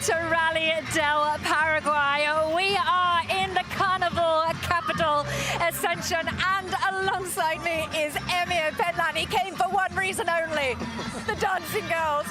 to Rally del Paraguay. We are in the Carnival capital, Ascension, and alongside me is Emir Penlan. He came for one reason only, the dancing girls.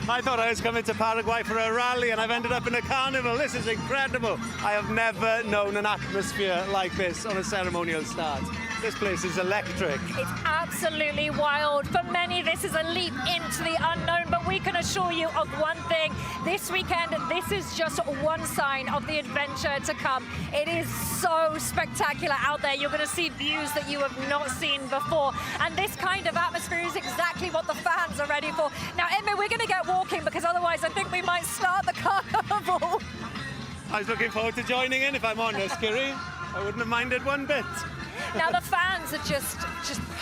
I thought I was coming to Paraguay for a rally and I've ended up in a carnival. This is incredible. I have never known an atmosphere like this on a ceremonial start. This place is electric. It's absolutely wild. For many, this is a leap into the unknown, but we can assure you of one thing. This weekend, this is just one sign of the adventure to come. It is so spectacular out there. You're going to see views that you have not seen before. And this kind of atmosphere is exactly what the fans are ready for. Now, Emma, we're going to get walking because otherwise I think we might start the carnival. I was looking forward to joining in, if I'm honest, Kiri. I wouldn't have minded one bit. Now the fans are just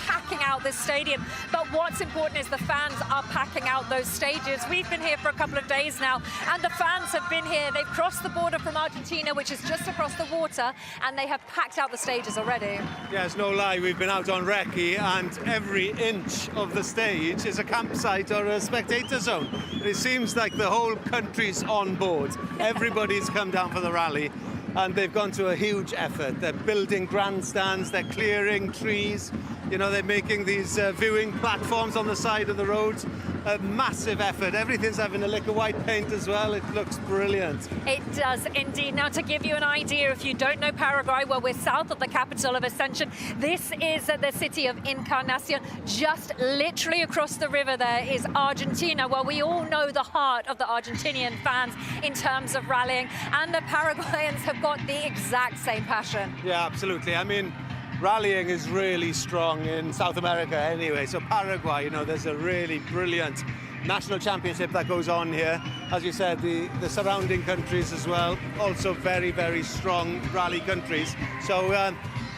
packing out this stadium, but what's important is the fans are packing out those stages. We've been here for a couple of days now, and the fans have been here. They've crossed the border from Argentina, which is just across the water, and they have packed out the stages already. Yeah, it's no lie. We've been out on recce, and every inch of the stage is a campsite or a spectator zone. It seems like the whole country's on board. Everybody's come down for the rally. And they've gone to a huge effort. They're building grandstands, they're clearing trees, you know, they're making these viewing platforms on the side of the road. A massive effort. Everything's having a lick of white paint as well. It looks brilliant. It does indeed. Now, to give you an idea, if you don't know Paraguay, well, we're south of the capital of Ascension. This is the city of Encarnación. Just literally across the river there is Argentina. Well, we all know the heart of the Argentinian fans in terms of rallying, and the Paraguayans have got the exact same passion. Yeah, absolutely. I mean, rallying is really strong in South America anyway. So Paraguay, you know, there's a really brilliant national championship that goes on here. As you said, the surrounding countries as well, also very, very strong rally countries. So,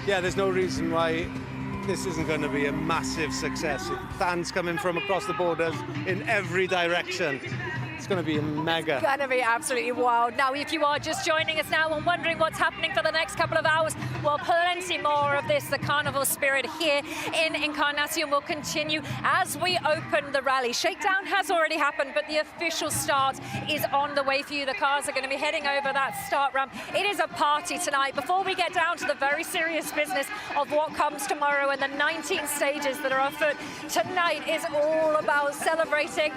yeah, there's no reason why this isn't going to be a massive success. Fans coming from across the borders in every direction. It's going to be mega. It's going to be absolutely wild. Now, if you are just joining us now and wondering what's happening for the next couple of hours, well, plenty more of this, the carnival spirit here in Encarnación will continue as we open the rally. Shakedown has already happened, but the official start is on the way for you. The cars are going to be heading over that start ramp. It is a party tonight. Before we get down to the very serious business of what comes tomorrow and the 19 stages that are afoot, tonight is all about celebrating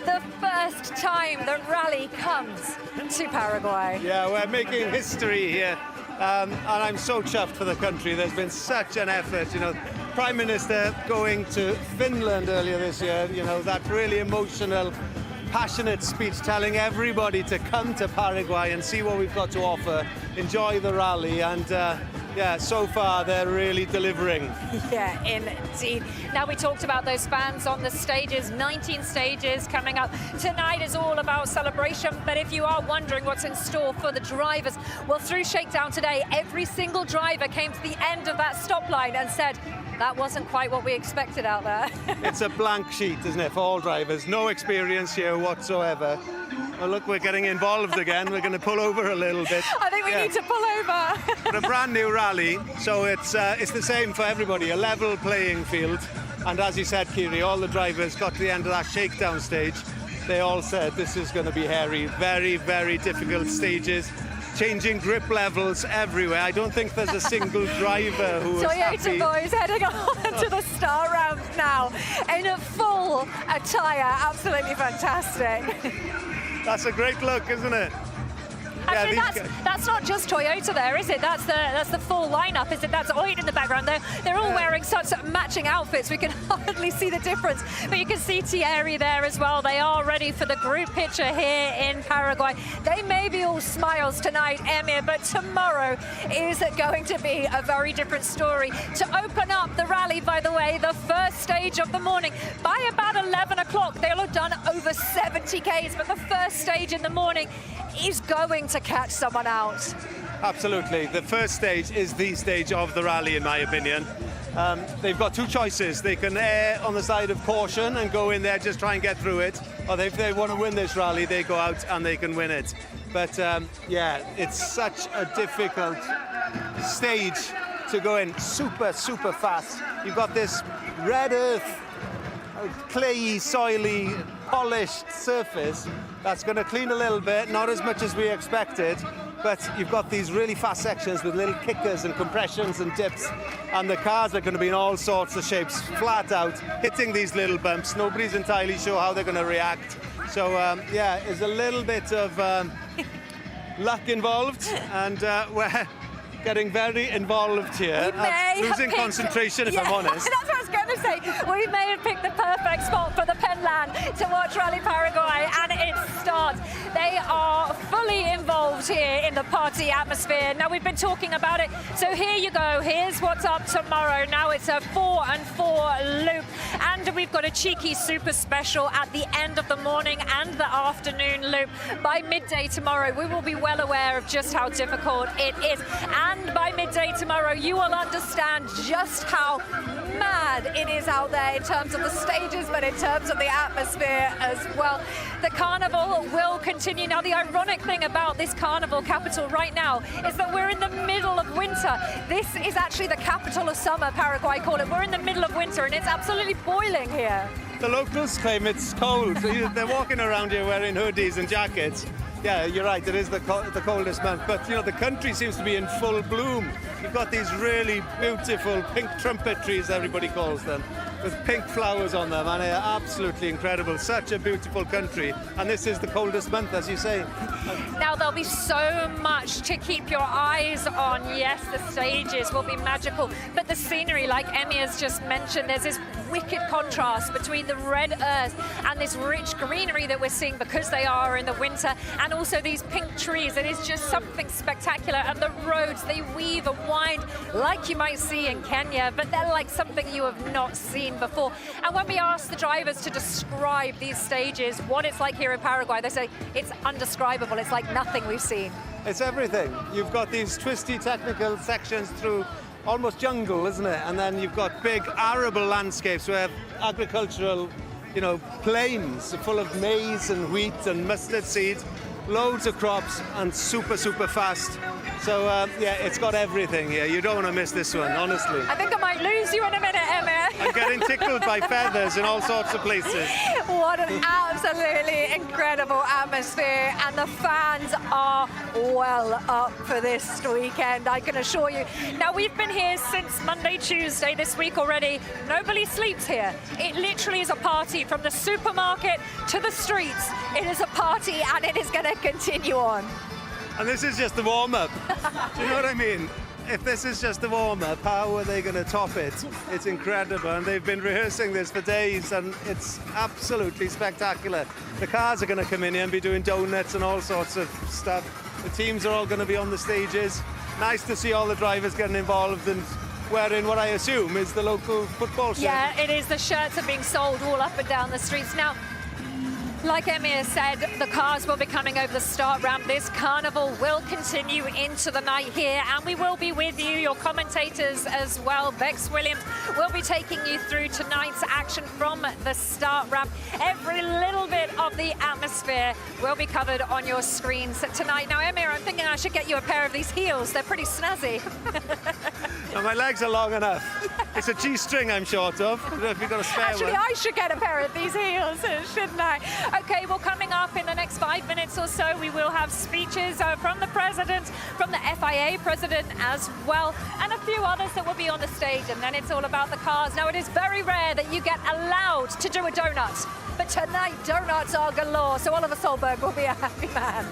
the first time that rally comes to Paraguay. Yeah, we're making history here, and I'm so chuffed for the country. There's been such an effort, you know. Prime Minister going to Finland earlier this year, you know, that really emotional, passionate speech telling everybody to come to Paraguay and see what we've got to offer, enjoy the rally, and yeah, so far they're really delivering. Yeah, indeed. Now, we talked about those fans on the stages, 19 stages coming up. Tonight is all about celebration, but if you are wondering what's in store for the drivers, well, through Shakedown today, every single driver came to the end of that stop line and said, that wasn't quite what we expected out there. It's a blank sheet, isn't it, for all drivers? No experience here whatsoever. Well, look, we're getting involved again. We're going to pull over a little bit. I think we need to pull over. For a brand new rally, so it's the same for everybody, a level playing field. And as you said, Kiri, all the drivers got to the end of that shakedown stage. They all said this is going to be hairy, very, very difficult stages. Changing grip levels everywhere. I don't think there's a single driver who was happy. Toyota boys heading on to the start ramp now in a full attire. Absolutely fantastic. That's a great look, isn't it? Actually, that's not just Toyota there, is it? That's the full lineup, is it? That's Oid in the background. They're all wearing such matching outfits. We can hardly see the difference. But you can see Thierry there as well. They are ready for the group picture here in Paraguay. They may be all smiles tonight, Emir, but tomorrow is going to be a very different story. To open up the rally, by the way, the first stage of the morning, by about 11 o'clock, they'll have done over 70 Ks, but the first stage in the morning is going to catch someone out. Absolutely. The first stage is the stage of the rally, in my opinion. They've got two choices. They can err on the side of caution and go in there, just try and get through it. Or if they want to win this rally, they go out and they can win it. But yeah, it's such a difficult stage to go in super, super fast. You've got this red earth, clayey, soily, polished surface that's going to clean a little bit, not as much as we expected, but you've got these really fast sections with little kickers and compressions and dips, and the cars are going to be in all sorts of shapes, flat out, hitting these little bumps. Nobody's entirely sure how they're going to react. So yeah, there's a little bit of luck involved, and we're getting very involved here. Losing concentration, if I'm honest. That's what I was going to say. We may have picked the perfect spot for the Penland to watch Rally Paraguay, and it starts. They are fully involved here in the party atmosphere. Now, we've been talking about it, so here you go. Here's what's up tomorrow. Now it's a 4-and-4 loop, and we've got a cheeky super special at the end of the morning and the afternoon loop. By midday tomorrow, we will be well aware of just how difficult it is. And by midday tomorrow, you will understand just how mad it is out there in terms of the stages, but in terms of the atmosphere as well. The carnival will continue. Now, the ironic thing about this carnival capital right now is that we're in the middle of winter. This is actually the capital of summer, Paraguay call it. We're in the middle of winter, and it's absolutely boiling here. The locals claim it's cold. They're walking around here wearing hoodies and jackets. Yeah, you're right, it is the coldest month, but you know, the country seems to be in full bloom. You've got these really beautiful pink trumpet trees, everybody calls them, with pink flowers on them, and they're absolutely incredible. Such a beautiful country, and this is the coldest month, as you say. Now, there'll be so much to keep your eyes on. Yes, the stages will be magical, but the scenery, like Emmy has just mentioned, there's this wicked contrast between the red earth and this rich greenery that we're seeing because they are in the winter, and also these pink trees. It is just something spectacular, and the roads, they weave and wind like you might see in Kenya, but they're like something you have not seen before. And when we ask the drivers to describe these stages, what it's like here in Paraguay, they say it's undescribable. It's like nothing we've seen. It's everything. You've got these twisty technical sections through almost jungle, isn't it? And then you've got big arable landscapes where agricultural, you know, plains full of maize and wheat and mustard seed, loads of crops, and super, super fast. So, yeah, it's got everything here. You don't want to miss this one, honestly. I think I might lose you in a minute, Emma. I'm getting tickled by feathers in all sorts of places. What an absolutely incredible atmosphere, and the fans are well up for this weekend, I can assure you. Now, we've been here since Monday, Tuesday this week already. Nobody sleeps here. It literally is a party from the supermarket to the streets. It is a party, and it is going to continue on. And this is just the warm-up. Do you know what I mean? If this is just the warm-up, how are they going to top it? It's incredible, and they've been rehearsing this for days, and it's absolutely spectacular. The cars are going to come in here and be doing donuts and all sorts of stuff. The teams are all going to be on the stages. Nice to see all the drivers getting involved and wearing what I assume is the local football shirt. Yeah, it is. The shirts are being sold all up and down the streets. Now, like Emir said, the cars will be coming over the start ramp. This carnival will continue into the night here, and we will be with you, your commentators as well. Bex Williams will be taking you through tonight's action from the start ramp. Every little bit of the atmosphere will be covered on your screens tonight. Now, Emir, I'm thinking I should get you a pair of these heels. They're pretty snazzy. Now, my legs are long enough. It's a G-string I'm short of. I don't know if you've got a spare Actually, one. I should get a pair of these heels, shouldn't I? Okay, well, coming up in the next 5 minutes or so, we will have speeches from the president, from the FIA president as well, and a few others that will be on the stage, and then it's all about the cars. Now, it is very rare that you get allowed to do a donut, but tonight, donuts are galore, so Oliver Solberg will be a happy man.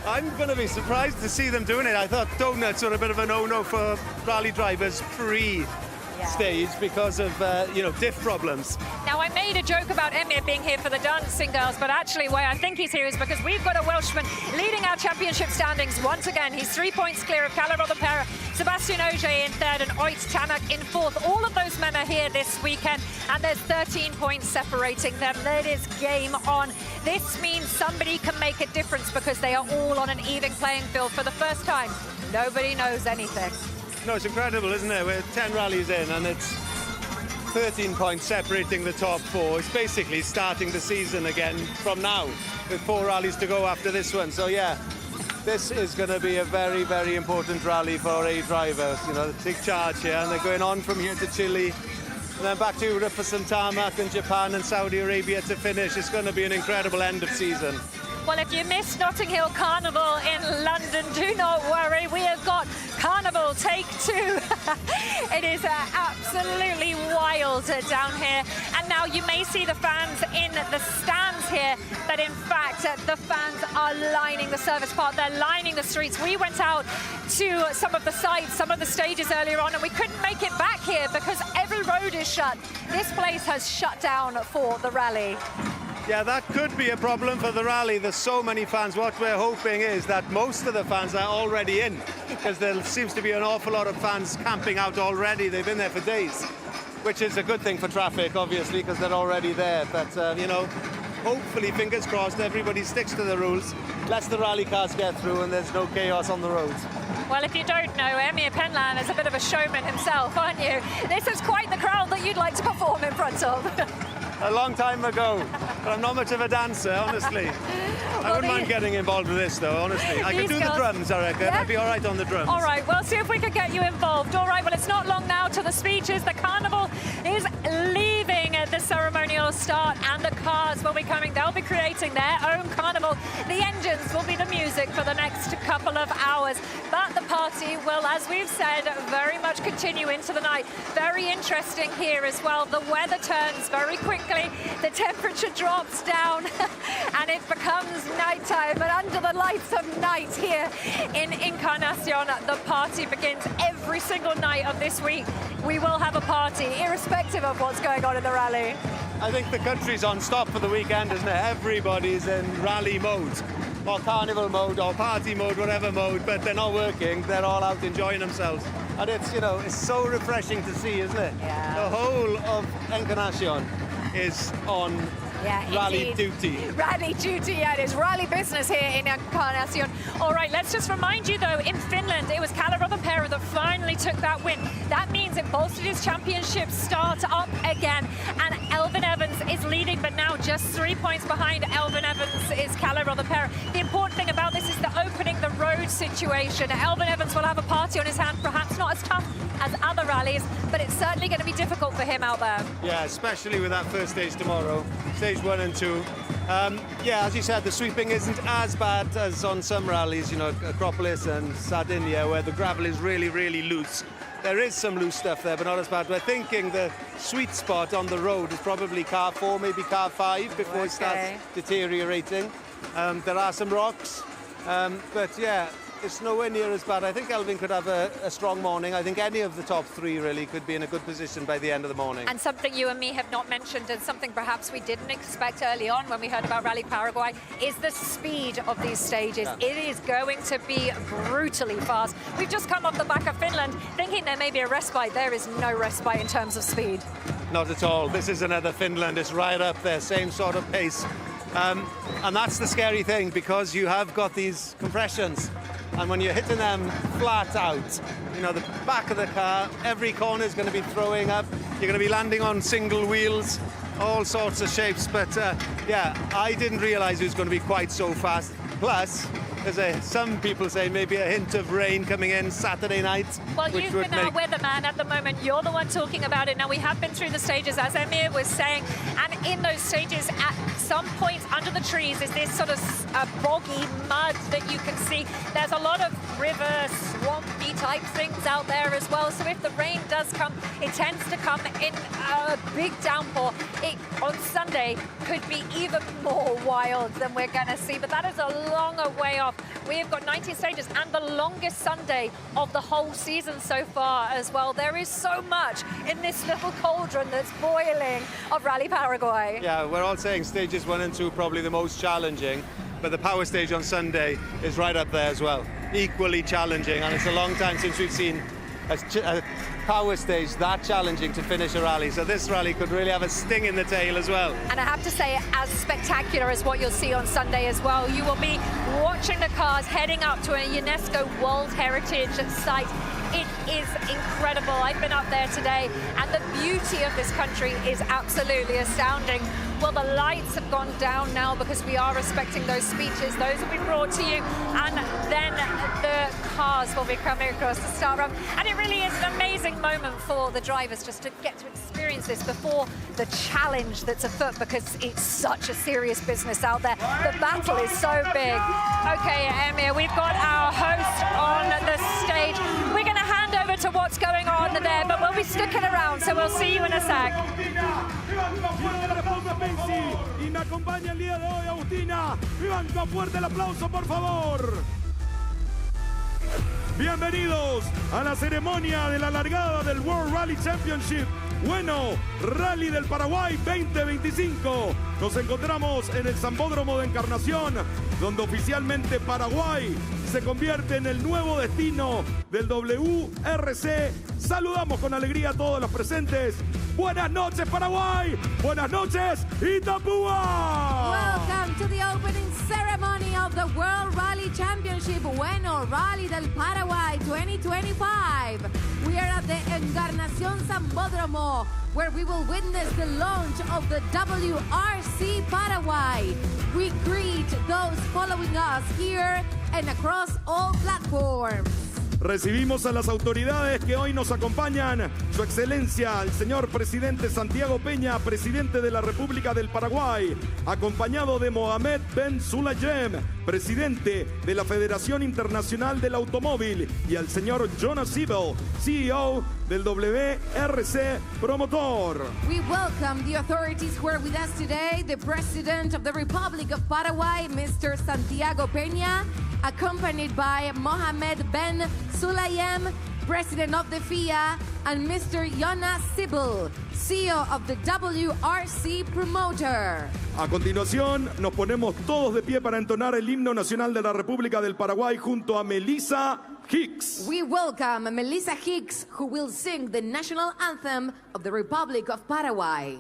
I'm going to be surprised to see them doing it. I thought donuts are a bit of a no-no for rally drivers pre-stage because of, you know, diff problems. Now, I made a joke about Emir being here for the dancing girls, but actually why I think he's here is because we've got a Welshman leading our championship standings once again. He's 3 points clear of Caleb Pera, Sebastian Ogier in third, and Oit Tanak in fourth. All of those men are here this weekend, and there's 13 points separating them. It is game on. This means somebody can make a difference because they are all on an even playing field for the first time. Nobody knows anything. No, it's incredible, isn't it? We're 10 rallies in, and it's 13 points separating the top four. It's basically starting the season again from now, with 4 rallies to go after this one. So, yeah, this is going to be a very, very important rally for A drivers. You know, take charge here, and they're going on from here to Chile. and then back to Europe for some tarmac, and Japan and Saudi Arabia to finish. It's going to be an incredible end of season. Well, if you missed Notting Hill Carnival in London, do not worry. We have got Carnival Take 2. It is absolutely wild down here. And now you may see the fans in the stands here, but in fact, the fans are lining the service park. They're lining the streets. We went out to some of the sites, some of the stages earlier on, and we couldn't make it back here because every road is shut. This place has shut down for the rally. Yeah, that could be a problem for the rally. There's so many fans. What we're hoping is that most of the fans are already in, because there seems to be an awful lot of fans camping out already. They've been there for days, which is a good thing for traffic, obviously, because they're already there. But, you know, hopefully, fingers crossed, everybody sticks to the rules, lets the rally cars get through, and there's no chaos on the roads. Well, if you don't know, Emir Penlan is a bit of a showman himself, aren't you? This is quite the crowd that you'd like to perform in front of. A long time ago, but I'm not much of a dancer, honestly. I wouldn't mind getting involved with this, though, honestly. I could do the drums, I reckon. Yeah? I'd be all right on the drums. All right, we'll see if we could get you involved. All right, well, it's not long now to the speeches. The Carnival is leaving the ceremonial start, and the cars will be coming. They'll be creating their own Carnival. The engines will be the music for the next couple of hours. But the party will, as we've said, very much continue into the night. Very interesting here as well. The weather turns very quickly. The temperature drops down and it becomes nighttime. And under the lights of night here in Encarnación, the party begins every single night of this week. We will have a party, irrespective of what's going on in the rally. I think the country's on stop for the weekend, isn't it? Everybody's in rally mode, or carnival mode, or party mode, whatever mode, but they're not working. They're all out enjoying themselves. And it's, you know, it's so refreshing to see, isn't it? Yeah. The whole of Encarnación is on rally duty. Rally duty, yeah, it is rally business here in Encarnación. All right, let's just remind you, though, in Finland, it was Kalle Rovanperä that finally took that win. That means it bolstered his championship start up again, and Elfyn Evans is leading, but now just 3 points behind Elfyn Evans is Kalle Rovanperä. The important thing about this is the opening the road situation. Elfyn Evans will have a party on his hand, perhaps not as tough as other rallies, but it's certainly going to be difficult for him out there. Yeah, especially with that first stage tomorrow, stage 1 and 2. Yeah, as you said, the sweeping isn't as bad as on some rallies, you know, Acropolis and Sardinia, where the gravel is really, really loose. There is some loose stuff there, but not as bad. We're thinking the sweet spot on the road is probably car 4, maybe car 5, before it starts deteriorating. There are some rocks, but yeah, it's nowhere near as bad. I think Elfyn could have a strong morning. I think any of the top 3 really could be in a good position by the end of the morning. And something you and me have not mentioned, and something perhaps we didn't expect early on when we heard about Rally Paraguay, is the speed of these stages. Yeah. It is going to be brutally fast. We've just come off the back of Finland thinking there may be a respite. There is no respite in terms of speed. Not at all. This is another Finland. It's right up there, same sort of pace. And that's the scary thing, because you have got these compressions. And when you're hitting them flat out, you know, the back of the car, every corner is going to be throwing up. You're going to be landing on single wheels, all sorts of shapes. But yeah, I didn't realize it was going to be quite so fast. Plus, there's some people say maybe a hint of rain coming in Saturday night. Well, you've been our weatherman at the moment. You're the one talking about it. Now, we have been through the stages, as Emir was saying, and in those stages, at some points under the trees is this sort of boggy mud that you can see. There's a lot of river, swampy type things out there as well. So if the rain does come, it tends to come in a big downpour. It, on Sunday, could be even more wild than we're going to see, but that is a long way off. We've got 19 stages and the longest Sunday of the whole season so far as well. There is so much in this little cauldron that's boiling of Rally Paraguay. Yeah, we're all saying stages 1 and 2 probably the most challenging, but the power stage on Sunday is right up there as well. Equally challenging, and it's a long time since we've seen a power stage that challenging to finish a rally. So this rally could really have a sting in the tail as well. And I have to say, as spectacular as what you'll see on Sunday as well. You will be watching the cars heading up to a UNESCO World Heritage site. It is incredible. I've been up there today, and the beauty of this country is absolutely astounding. Well, the lights have gone down now because we are respecting those speeches. Those will be brought to you, and then the cars will be coming across the start ramp. And it really is an amazing moment for the drivers just to get to experience experience this before the challenge that's afoot, because it's such a serious business out there. The battle is so big. Okay, Emir, we've got our host on the stage. We're going to hand over to what's going on there, but we'll be sticking around, so we'll see you in a sec. Y me acompaña el día de hoy Agustina. Vivanco, fuerte el aplauso, por favor. Bienvenidos a la ceremonia de la largada del World Rally Championship. Bueno, Rally del Paraguay 2025. Nos encontramos en el Sambódromo de Encarnación, donde oficialmente Paraguay se convierte en el nuevo destino del WRC. Saludamos con alegría a todos los presentes. Buenas noches, Paraguay. Buenas noches, Itapúa. Welcome to the opening ceremony of the World Rally Championship, Bueno, Rally del Paraguay 2025. We are at the Encarnación Sambódromo, where we will witness the launch of the WRC Paraguay. We greet those following us here and across all platforms. Recibimos a las autoridades que hoy nos acompañan. Su Excelencia, el señor Presidente Santiago Peña, Presidente de la República del Paraguay, acompañado de Mohamed Ben Sulayem, Presidente de la Federación Internacional del Automóvil, y al señor Jonas Siebel, CEO del WRC Promotor. We welcome the authorities who are with us today, the President of the Republic of Paraguay, Mr. Santiago Peña, accompanied by Mohamed Ben Sulayem, President of the FIA, and Mr. Jonas Siebel, CEO of the WRC Promoter. A continuación, nos ponemos todos de pie para entonar el himno nacional de la República del Paraguay junto a Melissa Hicks. We welcome Melissa Hicks, who will sing the national anthem of the Republic of Paraguay.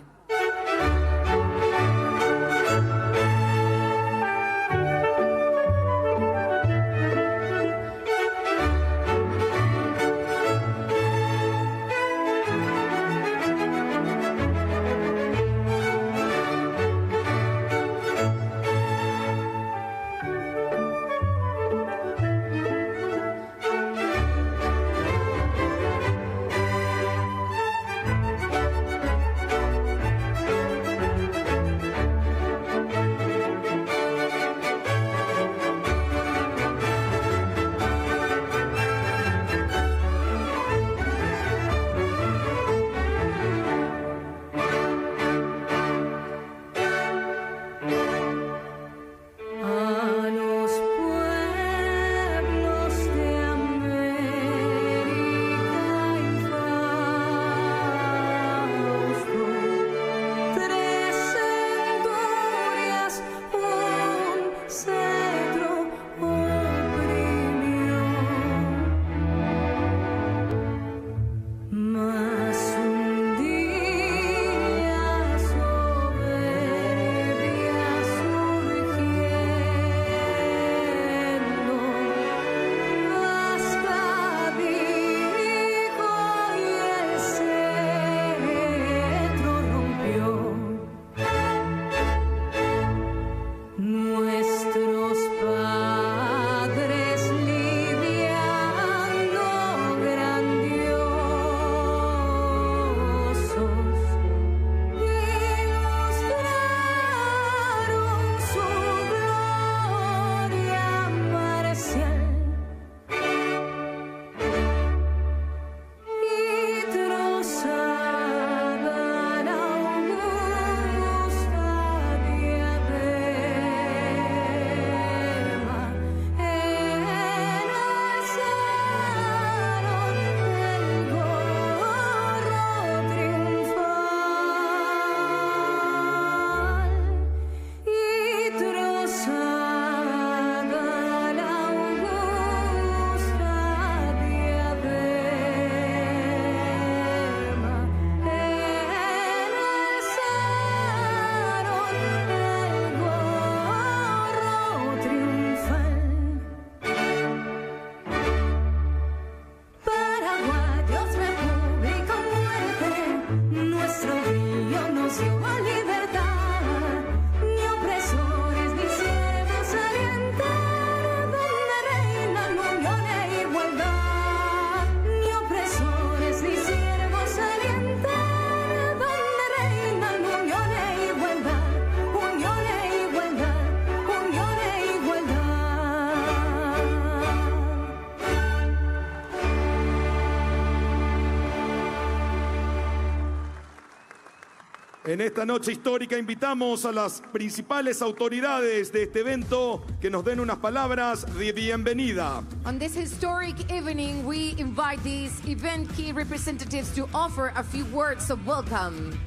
En esta noche histórica invitamos a las principales autoridades de este evento que nos den unas palabras de bienvenida. On this historic evening, we invite these event key representatives to offer a few words of welcome.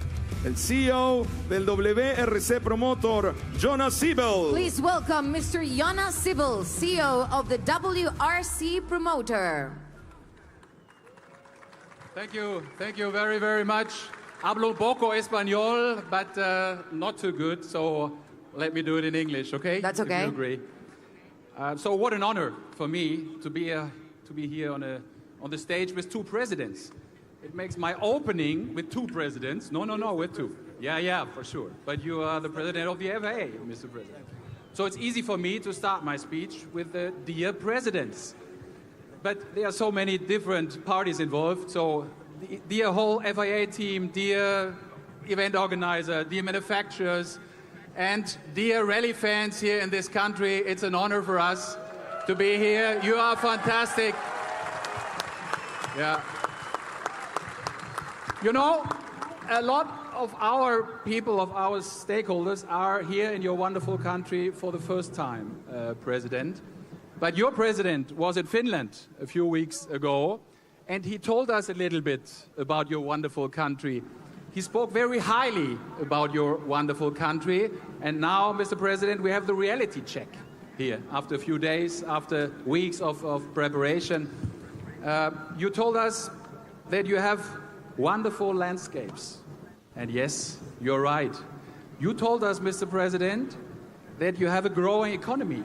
El CEO del WRC Promotor, Jonas Siebel. Please welcome Mr. Jonas Siebel, CEO of the WRC Promoter. Thank you very, very much. Hablo poco español, but not too good, so let me do it in English, okay? That's okay. If you agree. So what an honor for me to be here on the stage with two presidents. It makes my opening with two presidents. No, with two. Yeah, for sure. But you are the president of the FIA, Mr. President. So it's easy for me to start my speech with the dear presidents. But there are so many different parties involved, so dear whole FIA team, dear event organizer, dear manufacturers, and dear rally fans here in this country, it's an honor for us to be here. You are fantastic. Yeah. You know, a lot of our people, of our stakeholders are here in your wonderful country for the first time, President. But your president was in Finland a few weeks ago, and he told us a little bit about your wonderful country. He spoke very highly about your wonderful country, and now, Mr. President, we have the reality check here. After a few days, after weeks of preparation, you told us that you have wonderful landscapes. And yes, you're right. You told us, Mr. President, that you have a growing economy.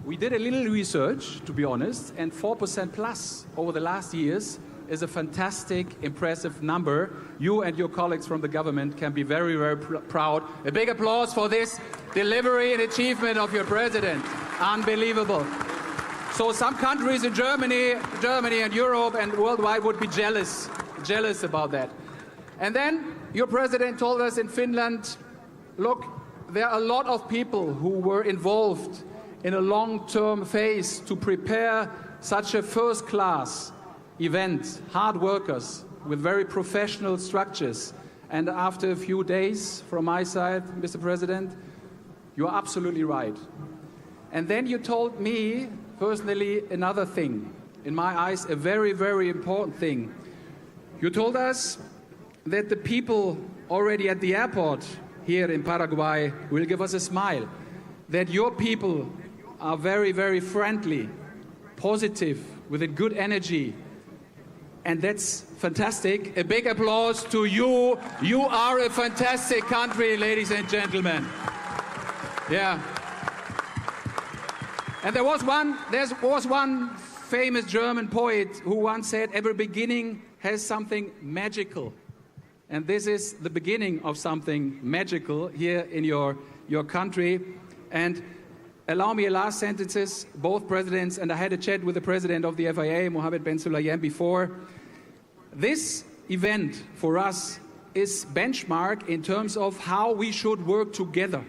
We did a little research, to be honest, and 4% plus over the last years is a fantastic, impressive number. You and your colleagues from the government can be very, very proud. A big applause for this delivery and achievement of your president. Unbelievable. So some countries in Germany and Europe and worldwide would be jealous about that. And then your president told us in Finland, look, there are a lot of people who were involved in a long-term phase to prepare such a first-class event, hard workers with very professional structures. And after a few days from my side, Mr. President, you are absolutely right. And then you told me personally another thing, in my eyes a very, very important thing. You told us that the people already at the airport here in Paraguay will give us a smile, that your people are very, very friendly, positive, with a good energy. And that's fantastic. A big applause to you. You are a fantastic country, ladies and gentlemen. Yeah. And there was one famous German poet who once said, every beginning has something magical. And this is the beginning of something magical here in your country. And allow me a last sentences, both presidents, and I had a chat with the president of the FIA, Mohammed Ben Sulayem, before. This event for us is benchmark in terms of how we should work together.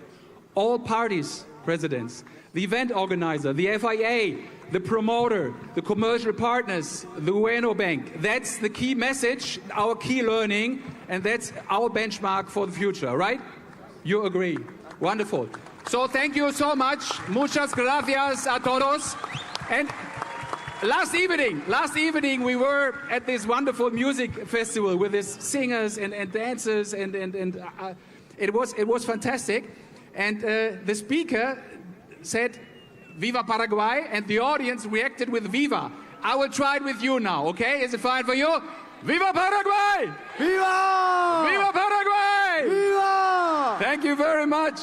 All parties, presidents, the event organizer, the FIA, the promoter, the commercial partners, the Ueno Bank. That's the key message, our key learning, and that's our benchmark for the future, right? You agree? Wonderful. So thank you so much. Muchas gracias a todos. And last evening we were at this wonderful music festival with these singers and dancers, and it was fantastic. And the speaker said, Viva Paraguay, and the audience reacted with Viva. I will try it with you now, okay? Is it fine for you? Viva Paraguay! Viva! Viva Paraguay! Viva! Thank you very much.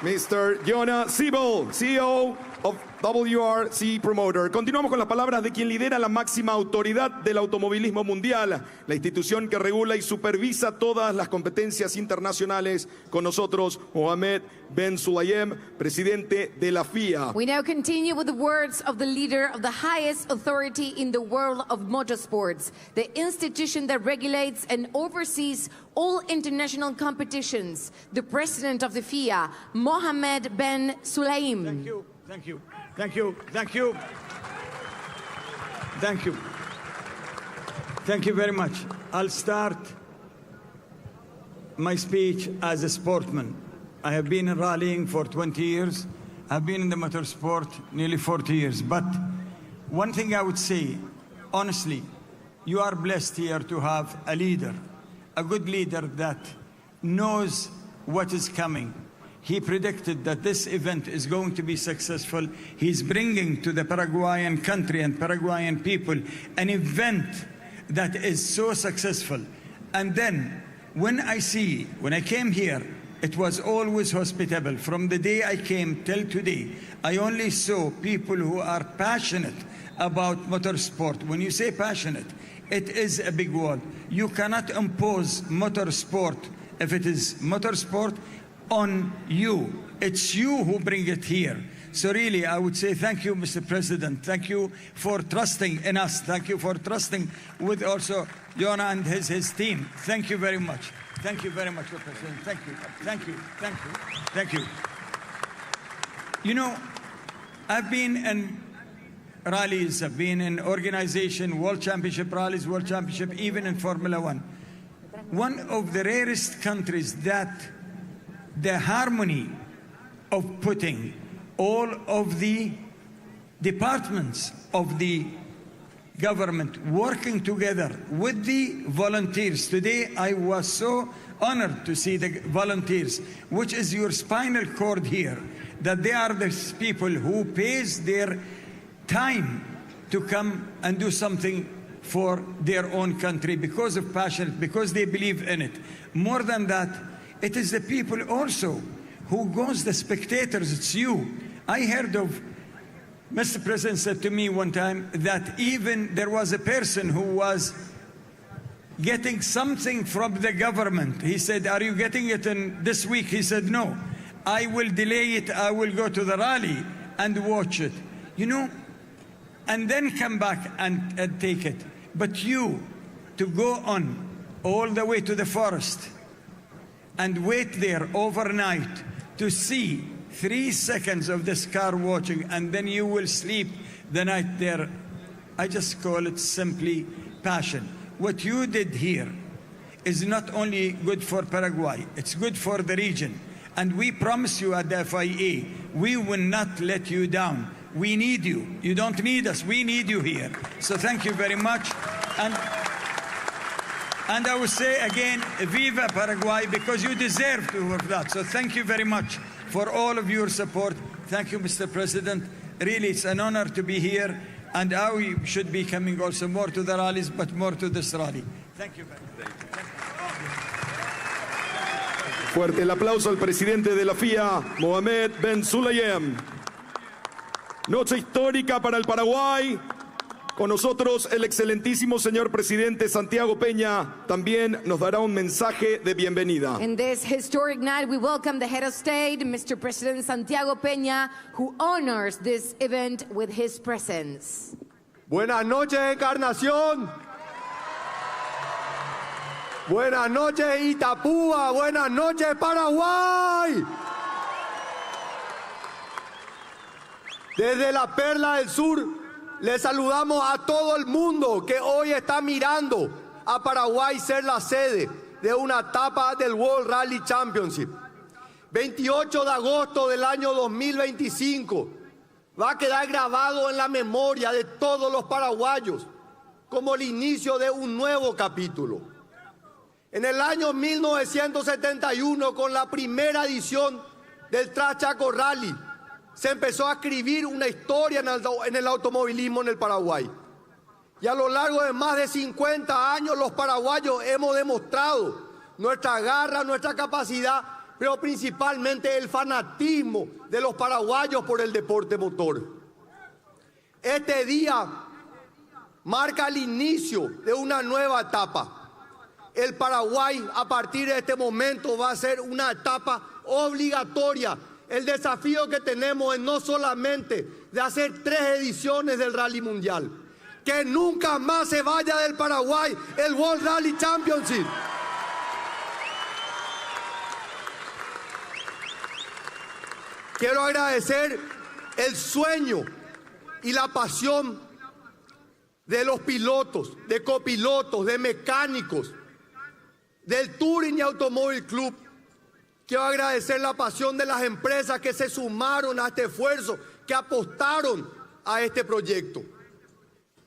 Mr. Jonas Siebel, CEO of WRC Promoter. Continuamos con las palabras de quien lidera la máxima autoridad del automovilismo mundial, la institución que regula y supervisa todas las competencias internacionales. Con nosotros, Mohammed Ben Sulayem, presidente de la FIA. We now continue with the words of the leader of the highest authority in the world of motorsports, the institution that regulates and oversees all international competitions, the president of the FIA, Mohammed Ben Sulayem. Thank you. Thank you. Thank you. Thank you. Thank you. Thank you very much. I'll start my speech as a sportsman. I have been in rallying for 20 years. I've been in the motorsport nearly 40 years. But one thing I would say, honestly, you are blessed here to have a leader, a good leader that knows what is coming. He predicted that this event is going to be successful. He's bringing to the Paraguayan country and Paraguayan people an event that is so successful. And then when I came here, it was always hospitable. From the day I came till today, I only saw people who are passionate about motorsport. When you say passionate, it is a big word. You cannot impose motorsport, if it is motorsport, on you. It's you who bring it here. So really, I would say thank you, Mr. President. Thank you for trusting in us. Thank you for trusting with also Jona and his team. Thank you very much. Thank you very much, Mr. President. Thank you. Thank you. Thank you. Thank you. You know, I've been in rallies, I've been in organization, World Championship rallies, World Championship, even in Formula One. One of the rarest countries that the harmony of putting all of the departments of the government working together with the volunteers. Today I was so honored to see the volunteers, which is your spinal cord here, that they are the people who pays their time to come and do something for their own country because of passion, because they believe in it. More than that, it is the people also who goes, the spectators, it's you. I heard of, Mr. President said to me one time that even there was a person who was getting something from the government. He said, are you getting it in this week? He said, no, I will delay it. I will go to the rally and watch it. You know, and then come back and take it. But you, to go on all the way to the forest and wait there overnight to see 3 seconds of this car watching, and then you will sleep the night there. I just call it simply passion. What you did here is not only good for Paraguay, it's good for the region. And we promise you at the FIA, we will not let you down. We need you. You don't need us. We need you here. So thank you very much. And I will say again, Viva Paraguay, because you deserve to have that. So thank you very much for all of your support. Thank you, Mr. President. Really, it's an honor to be here. And I should be coming also more to the rallies, but more to this rally. Thank you very much. Fuerte el aplauso al presidente de la FIA, Mohamed Ben Sulayem. Noche histórica para el Paraguay. Con nosotros el excelentísimo señor presidente Santiago Peña también nos dará un mensaje de bienvenida. In this historic night, we welcome the head of state, Mr. President Santiago Peña, who honors this event with his presence. Buenas noches, Encarnación. Buenas noches, Itapúa. Buenas noches, Paraguay. Desde la Perla del Sur, les saludamos a todo el mundo que hoy está mirando a Paraguay ser la sede de una etapa del World Rally Championship. 28 de agosto del año 2025 va a quedar grabado en la memoria de todos los paraguayos como el inicio de un nuevo capítulo. En el año 1971, con la primera edición del Chaco Rally, se empezó a escribir una historia en el automovilismo en el Paraguay. Y a lo largo de más de 50 años los paraguayos hemos demostrado nuestra garra, nuestra capacidad, pero principalmente el fanatismo de los paraguayos por el deporte motor. Este día marca el inicio de una nueva etapa. El Paraguay a partir de este momento va a ser una etapa obligatoria. El desafío que tenemos es no solamente de hacer 3 ediciones del Rally Mundial, que nunca más se vaya del Paraguay el World Rally Championship. Quiero agradecer el sueño y la pasión de los pilotos, de copilotos, de mecánicos, del Touring y Automóvil Club. Quiero agradecer la pasión de las empresas que se sumaron a este esfuerzo, que apostaron a este proyecto.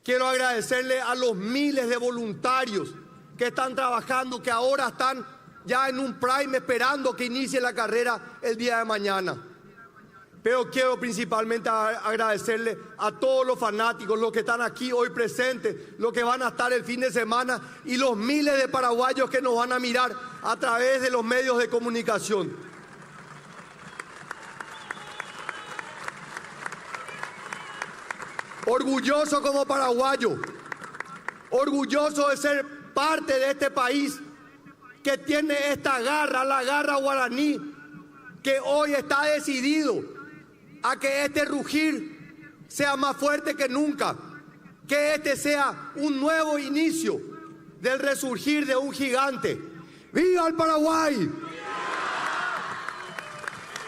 Quiero agradecerle a los miles de voluntarios que están trabajando, que ahora están ya en un prime esperando que inicie la carrera el día de mañana. Pero quiero principalmente agradecerle a todos los fanáticos, los que están aquí hoy presentes, los que van a estar el fin de semana y los miles de paraguayos que nos van a mirar a través de los medios de comunicación. Orgulloso como paraguayo, orgulloso de ser parte de este país que tiene esta garra, la garra guaraní, que hoy está decidido a que este rugir sea más fuerte que nunca, que este sea un nuevo inicio del resurgir de un gigante. ¡Viva el Paraguay!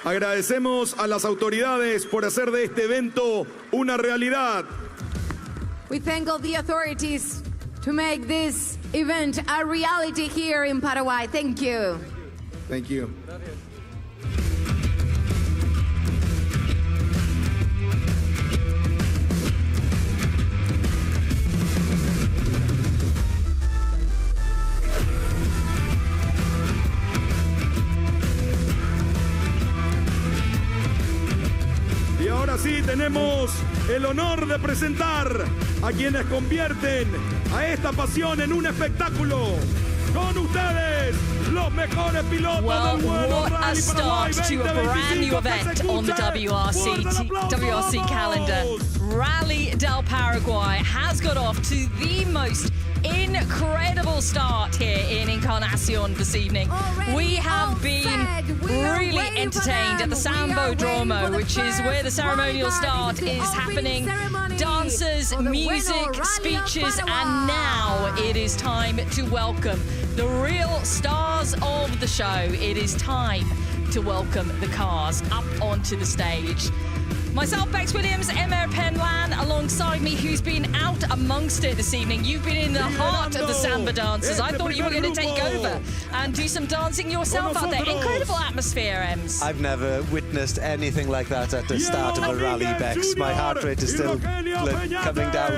Agradecemos a las autoridades por hacer de este evento una realidad. We thank all the authorities to make this event a reality here in Paraguay. Thank you. Thank you. Y ahora sí tenemos el honor de presentar a quienes convierten a esta pasión en un espectáculo. Con ustedes, los mejores pilotos Well, del Ueno what a Rally Paraguay start to a brand new 2025. Que event se on the escuche. WRC calendar. Rally del Paraguay has got off to the most incredible start here in Encarnación this evening. Already We have all been set. We are really waiting for entertained at them. the We are Sambodromo, waiting for the which is where the first ceremonial bodyguard start in the is opening happening. ceremony Dancers, for the music, Ueno Rally del speeches, Paraguay. and now it is time to welcome the real stars of the show. It is time to welcome the cars up onto the stage. Myself, Bex Williams, Emma Penlan, alongside me, who's been out amongst it this evening. You've been in the heart of the samba dancers. I thought you were going to take over and do some dancing yourself out there. Incredible atmosphere, Ems. I've never witnessed anything like that at the start of a rally, Bex. My heart rate is still coming down,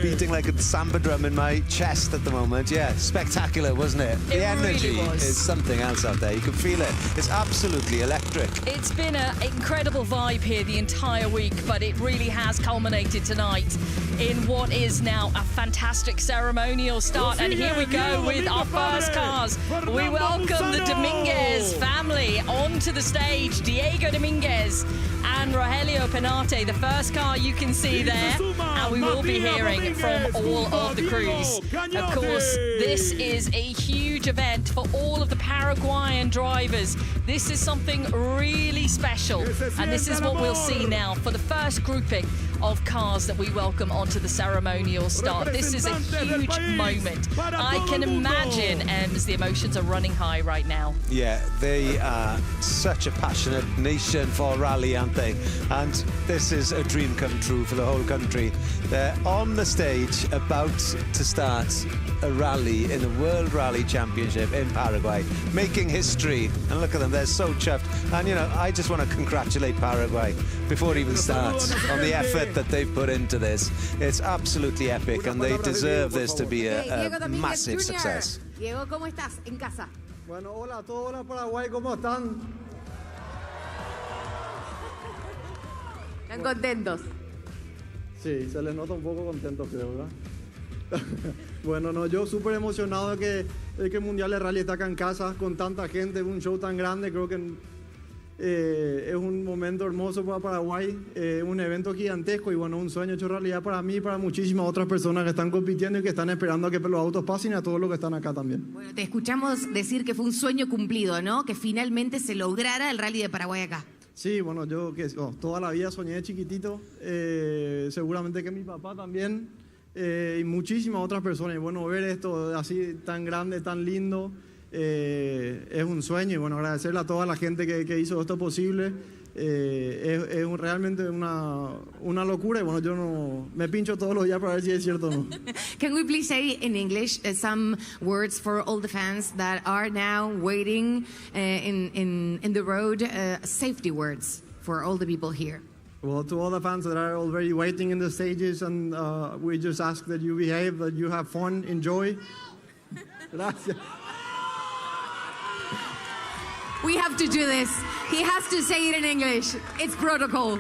beating like a samba drum in my chest at the moment. Yeah, spectacular, wasn't it? It The energy really was. is something else out there. You can feel it. It's absolutely electric. It's been an incredible vibe here the entire week, but it really has culminated tonight in what is now a fantastic ceremonial start. And here we go with our first cars. We welcome the Dominguez family onto the stage. Diego Dominguez and Rogelio Penate, the first car you can see there, and we will be hearing from all of the crews. Of course, this is a huge event for all of the Paraguayan drivers. This is something really special, and this is what we'll see now for the first grouping of cars that we welcome onto the ceremonial start. This is a huge moment. I can imagine, Ems, the emotions are running high right now. Yeah, they are such a passionate nation for rally, aren't they? And this is a dream come true for the whole country. They're on the stage about to start a rally in the World Rally Championship in Paraguay, making history. And look at them, they're so chuffed. And, you know, I just want to congratulate Paraguay before it even starts on the effort that they've put into this. It's absolutely epic, and they deserve this to be a massive success. Diego, ¿cómo estás en casa? Bueno, hola a todos, hola Paraguay, ¿cómo están? ¿Están contentos? Sí, se les nota un poco contentos, creo, ¿verdad? Bueno, no, yo súper emocionado de que el Mundial de Rally está acá en casa, con tanta gente, un show tan grande. Creo que es un momento hermoso para Paraguay, un evento gigantesco y bueno, un sueño hecho realidad para mí y para muchísimas otras personas que están compitiendo y que están esperando a que los autos pasen, y a todos los que están acá también. Bueno, te escuchamos decir que fue un sueño cumplido, ¿no? Que finalmente se lograra el Rally de Paraguay acá. Sí, bueno, yo toda la vida soñé de chiquitito, seguramente que mi papá también, y muchísimas otras personas. Y bueno, ver esto así tan grande, tan lindo, Es un sueño y bueno, agradecerle a toda la gente que hizo esto posible. Es realmente una locura y bueno, yo no me pincho todos los días para ver si es cierto o no. Can we please say in English some words for all the fans that are now waiting in the road, safety words for all the people here? Well, to all the fans that are already waiting in the stages, and we just ask that you behave, that you have fun, enjoy. Gracias. We have to do this. He has to say it in English. It's protocol.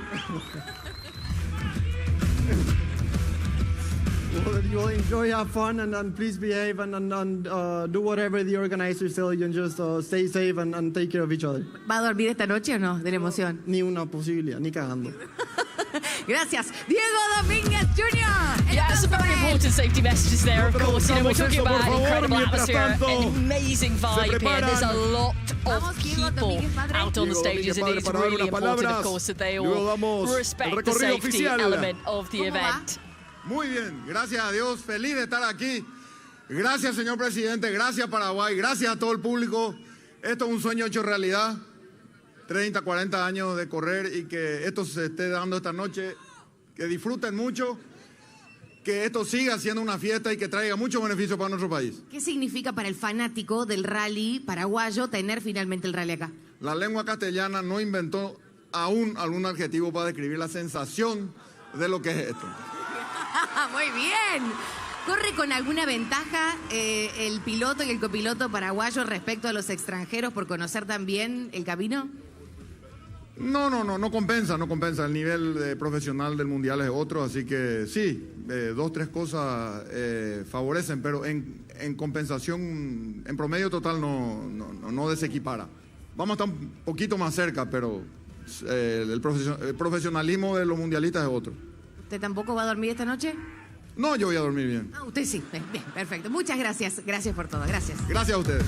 Well, that you will enjoy, have fun, and please behave and do whatever the organizers tell you, and just stay safe and take care of each other. ¿Va a dormir esta noche o no? De la emoción. Ni una posibilidad, ni cagando. Gracias. Diego Domínguez Jr. Yeah, some very important safety messages there, of course. You know, we're talking about an incredible atmosphere, an amazing vibe here. There's a lot of people out on the stages, and it's really important, of course, that they all respect the safety element of the event. Muy bien, gracias a Dios, feliz de estar aquí. Gracias, señor presidente, gracias Paraguay, gracias a todo el público. Esto es un sueño hecho realidad. 30, 40 años de correr y que esto se esté dando esta noche, que disfruten mucho, que esto siga siendo una fiesta y que traiga muchos beneficios para nuestro país. ¿Qué significa para el fanático del rally paraguayo tener finalmente el rally acá? La lengua castellana no inventó aún algún adjetivo para describir la sensación de lo que es esto. Muy bien. ¿Corre con alguna ventaja el piloto y el copiloto paraguayo respecto a los extranjeros por conocer también el camino? No compensa. El nivel profesional del mundial es otro, así que sí, 2, 3 cosas favorecen, pero en compensación, en promedio total no desequipara. Vamos a estar un poquito más cerca, pero el profesionalismo de los mundialistas es otro. ¿Usted tampoco va a dormir esta noche? No, yo voy a dormir bien. Ah, usted sí. Bien, perfecto. Muchas gracias. Gracias por todo. Gracias. Gracias a ustedes.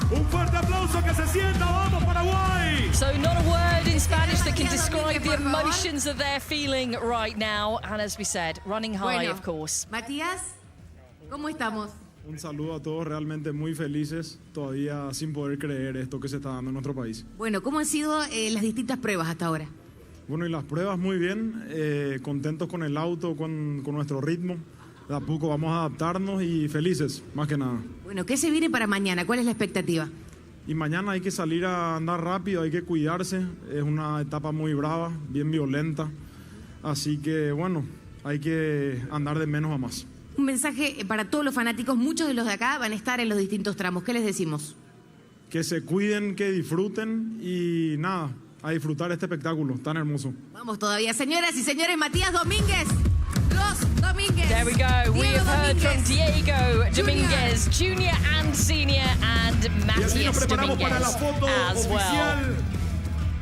Un fuerte aplauso, que se sienta. ¡Vamos, Paraguay! So not a word in Spanish that can describe the emotions that they're feeling right now. And as we said, running high, of course. Matías, ¿cómo estamos? Un saludo a todos, realmente muy felices, todavía sin poder creer esto que se está dando en nuestro país. Bueno, ¿cómo han sido las distintas pruebas hasta ahora? Bueno, y las pruebas muy bien, contentos con el auto, con nuestro ritmo. De a poco vamos a adaptarnos y felices, más que nada. Bueno, ¿qué se viene para mañana? ¿Cuál es la expectativa? Y mañana hay que salir a andar rápido, hay que cuidarse. Es una etapa muy brava, bien violenta. Así que, bueno, hay que andar de menos a más. Un mensaje para todos los fanáticos. Muchos de los de acá van a estar en los distintos tramos. ¿Qué les decimos? Que se cuiden, que disfruten y nada, a disfrutar este espectáculo tan hermoso. Vamos todavía, señoras y señores. Matías Domínguez. Los Domínguez. There we go. We have heard from Diego Domínguez, Jr. and Senior, and Matías Domínguez as well.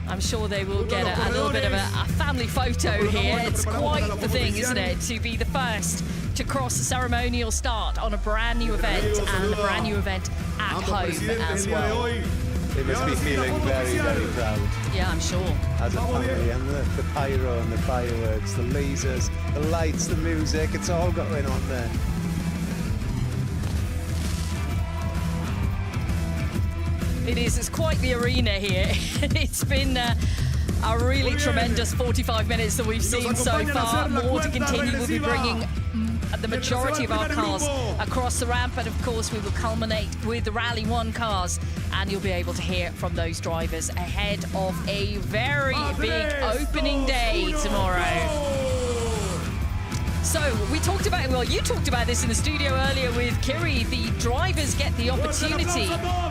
I'm sure they will get a little bit of a family photo here. It's quite the thing, isn't it, to be the first to cross the ceremonial start on a brand new event, and a brand new event at home as well. They must be feeling very, very proud. Yeah, I'm sure. As a family, and the pyro and the fireworks, the lasers, the lights, the music, it's all going on there. It's quite the arena here. It's been a really tremendous 45 minutes that we've seen so far. More to continue. We'll be bringing the majority of our cars across the ramp, and of course we will culminate with the Rally 1 cars, and you'll be able to hear from those drivers ahead of a very big opening day tomorrow. So we talked about, well, you talked about this in the studio earlier with Kiri. The drivers get the opportunity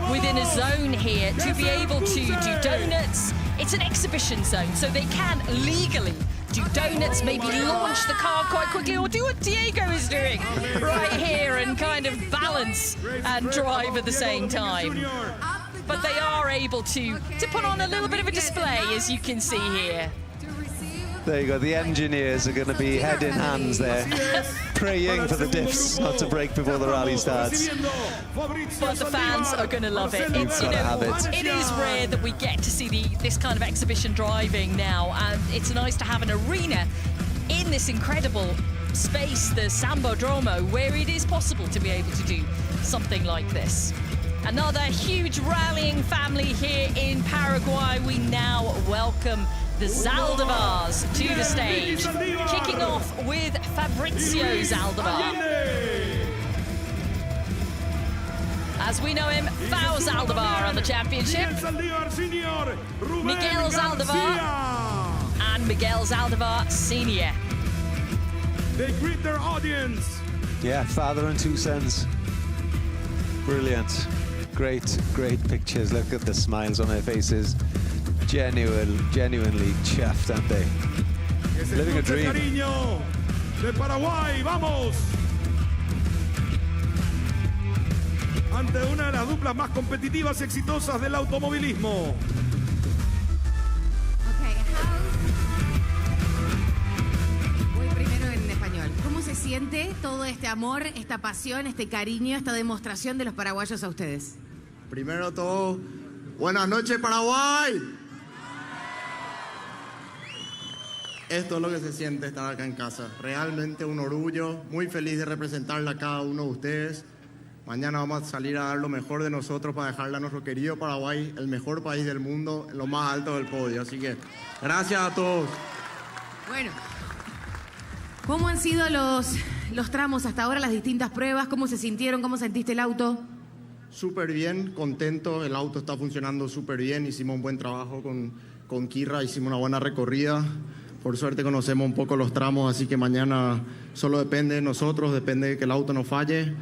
within a zone here to be able to do donuts. It's an exhibition zone, so they can legally do donuts, maybe launch the car quite quickly, or do what Diego is doing right here and kind of balance and drive at the same time. But they are able to put on a little bit of a display, as you can see here. There you go, the engineers are going to be head in hands there, praying for the diffs not to break before the rally starts. But the fans are going to love it. It's, you know, it is rare that we get to see this kind of exhibition driving now, and it's nice to have an arena in this incredible space, the Sambodromo, where it is possible to be able to do something like this. Another huge rallying family here in Paraguay. We now welcome the Zaldivars to the stage. Kicking off with Fabrizio Zaldivar. As we know him, Fao Zaldivar on the championship. Miguel Zaldivar and Miguel Zaldivar Sr. They greet their audience. Yeah, father and two sons. Brilliant. Great pictures. Look at the smiles on their faces. Genuinely chuffed, aren't they? Living a dream. Cariño de Paraguay, vamos. Ante una de las duplas más competitivas y exitosas del automovilismo. Voy primero en español. ¿Cómo se siente todo este amor, esta pasión, este cariño, esta demostración de los paraguayos a ustedes? Primero todo, buenas noches Paraguay. Esto es lo que se siente estar acá en casa. Realmente un orgullo, muy feliz de representarle a cada uno de ustedes. Mañana vamos a salir a dar lo mejor de nosotros para dejarle a nuestro querido Paraguay, el mejor país del mundo, en lo más alto del podio. Así que gracias a todos. Bueno, ¿cómo han sido los tramos hasta ahora, las distintas pruebas? ¿Cómo se sintieron? ¿Cómo sentiste el auto? Súper bien, contento, el auto está funcionando súper bien, hicimos un buen trabajo con Kirra, hicimos una buena recorrida, por suerte conocemos un poco los tramos, así que mañana solo depende de nosotros, depende de que el auto no falle,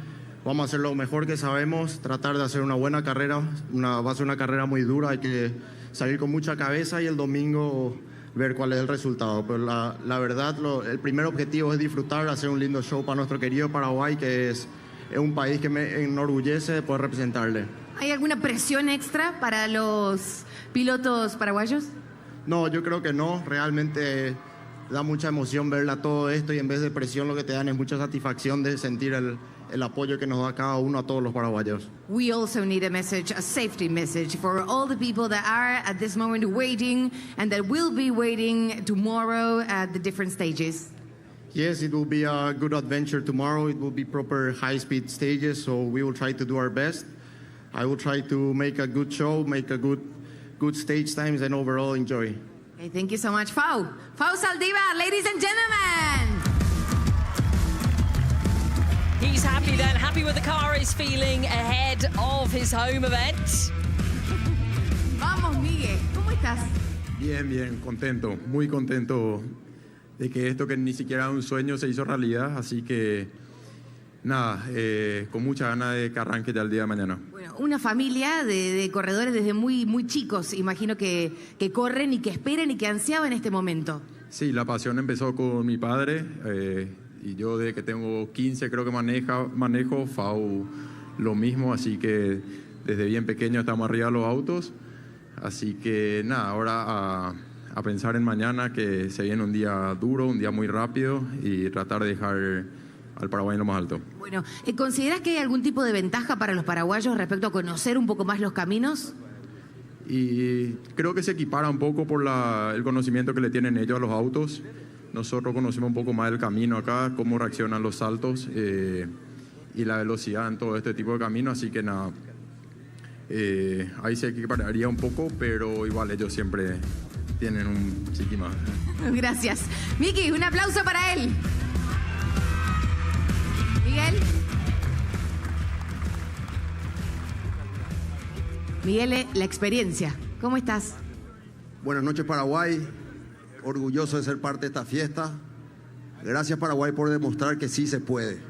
vamos a hacer lo mejor que sabemos, tratar de hacer una buena carrera, va a ser una carrera muy dura, hay que salir con mucha cabeza y el domingo ver cuál es el resultado, pero la verdad, el primer objetivo es disfrutar, hacer un lindo show para nuestro querido Paraguay, que es un país que me enorgullece de poder representarle. ¿Hay alguna presión extra para los pilotos paraguayos? No, yo creo que no. Realmente da mucha emoción verla todo esto y en vez de presión lo que te dan es mucha satisfacción de sentir el apoyo que nos da cada uno a todos los paraguayos. We also need a message, a safety message for all the people that are at this moment waiting and that will be waiting tomorrow at the different stages. Yes, it will be a good adventure tomorrow. It will be proper high-speed stages, so we will try to do our best. I will try to make a good show, make a good stage times, and overall enjoy. Okay, thank you so much, Fao. Fao Zaldivar, ladies and gentlemen. He's happy then, happy with the car he's feeling ahead of his home event. Vamos, Miguel, ¿cómo estás? Bien, contento, muy contento de que esto que ni siquiera era un sueño se hizo realidad, así que nada, con mucha ganas de que arranque ya el día de mañana. Bueno, una familia de corredores desde muy chicos, imagino que corren y que esperan y que ansiaban este momento. Sí, la pasión empezó con mi padre, y yo desde que tengo 15 creo que manejo, Fau lo mismo, así que desde bien pequeño estamos arriba de los autos, así que nada, ahora a pensar en mañana, que se viene un día duro, un día muy rápido y tratar de dejar al Paraguay en lo más alto. Bueno, ¿consideras que hay algún tipo de ventaja para los paraguayos respecto a conocer un poco más los caminos? Y creo que se equipara un poco por el conocimiento que le tienen ellos a los autos. Nosotros conocemos un poco más el camino acá, cómo reaccionan los saltos y la velocidad en todo este tipo de camino, así que nada, ahí se equipararía un poco, pero igual ellos siempre tienen un chiqui más. Gracias. Miki, un aplauso para él. Miguel. Miguel, la experiencia. ¿Cómo estás? Buenas noches Paraguay, orgulloso de ser parte de esta fiesta. Gracias Paraguay por demostrar que sí se puede.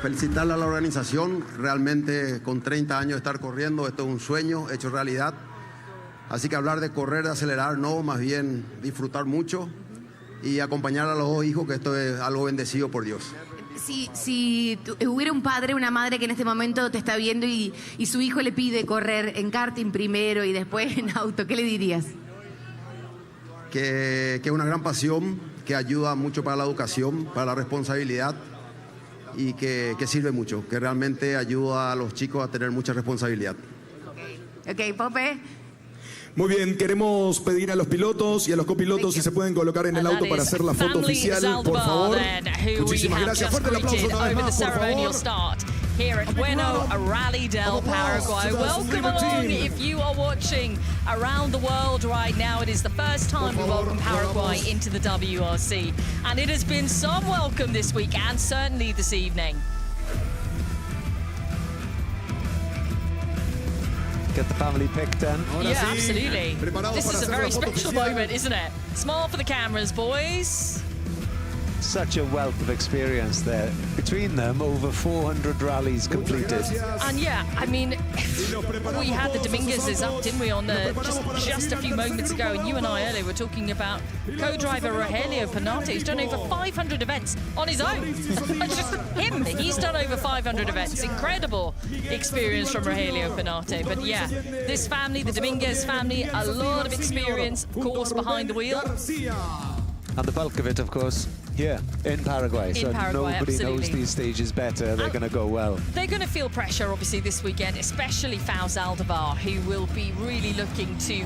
Felicitarle a la organización, realmente con 30 años de estar corriendo, esto es un sueño hecho realidad. Así que hablar de correr, de acelerar, no, más bien disfrutar mucho y acompañar a los dos hijos, que esto es algo bendecido por Dios. Si hubiera un padre, una madre que en este momento te está viendo y su hijo le pide correr en karting primero y después en auto, ¿qué le dirías? Que es una gran pasión, que ayuda mucho para la educación, para la responsabilidad y que sirve mucho, que realmente ayuda a los chicos a tener mucha responsabilidad. Ok, Pope. Muy bien, queremos pedir a los pilotos y a los copilotos si se pueden colocar en el auto para hacer la foto oficial, por favor. Muchísimas gracias. Fuerte el aplauso una vez más, por favor. Here at Ueno, Rally del Paraguay. Welcome along if you are watching around the world right now. It is the first time we welcome Paraguay into the WRC. And it has been some welcome this week and certainly this evening. Get the family pic then. Yeah, absolutely. This is a very special moment, isn't it? Smile for the cameras, boys. Such a wealth of experience there. Between them, over 400 rallies completed. And yeah, I mean, we had the Dominguez's up, didn't we, on the just a few moments ago, and you and I earlier were talking about co-driver Rogelio Penate, who's done over 500 events on his own. Just him, he's done over 500 events. Incredible experience from Rogelio Penate. But yeah, this family, the Dominguez family, a lot of experience, of course, behind the wheel. And the bulk of it, of course, here in Paraguay. So nobody knows these stages better. They're going to go well. They're going to feel pressure, obviously, this weekend, especially Faust Aldebar, who will be really looking to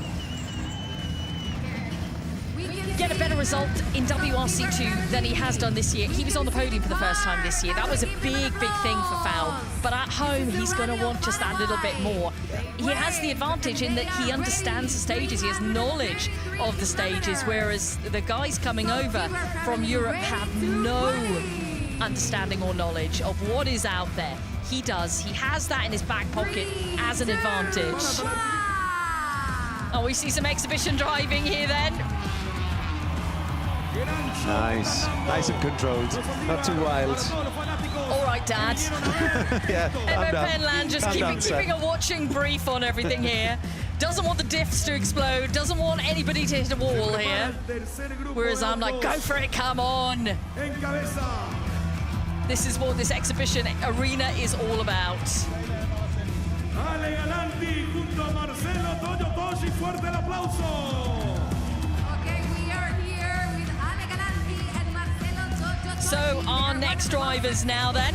get a better result in WRC2 than he has done this year. He was on the podium for the first time this year. That was a big, big thing for Faust. But at home, he's going to want just that little bit more. He has the advantage in that he understands the stages. He has knowledge of the stages, whereas the guys coming over from Europe have no understanding or knowledge of what is out there. He does. He has that in his back pocket as an advantage. Oh, we see some exhibition driving here then. Nice and controlled, not too wild. All right, Dad. Yeah, Emma Penland just keeping a watching brief on everything here. Doesn't want the diffs to explode, doesn't want anybody to hit a wall here. Whereas I'm like, go for it, come on. This is what this exhibition arena is all about. So our next drivers now then,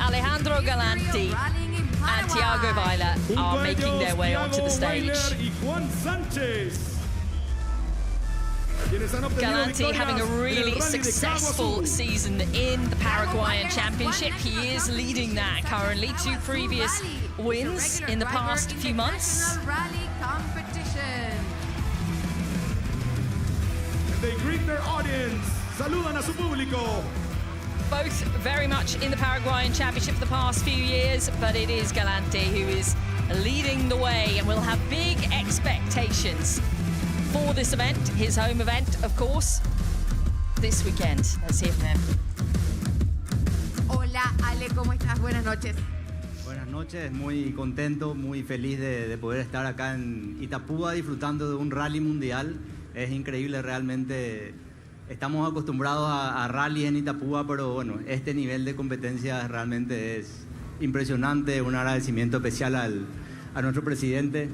Alejandro Galanti and Thiago Veiler are making their way onto the stage. Galanti having a really successful season in the Paraguayan Championship. He is leading that currently, 2 previous wins in the past few months. They greet their audience. Saludan a su público. Both very much in the Paraguayan Championship for the past few years, but it is Galanti who is leading the way and will have big expectations for this event, his home event, of course, this weekend. Let's hear from him. Hola, Ale, ¿cómo estás? Buenas noches. Buenas noches, muy contento, muy feliz de poder estar acá en Itapúa disfrutando de un rally mundial. Es increíble realmente. Estamos acostumbrados a rally en Itapúa, pero bueno, este nivel de competencia realmente es impresionante. Un agradecimiento especial a nuestro presidente.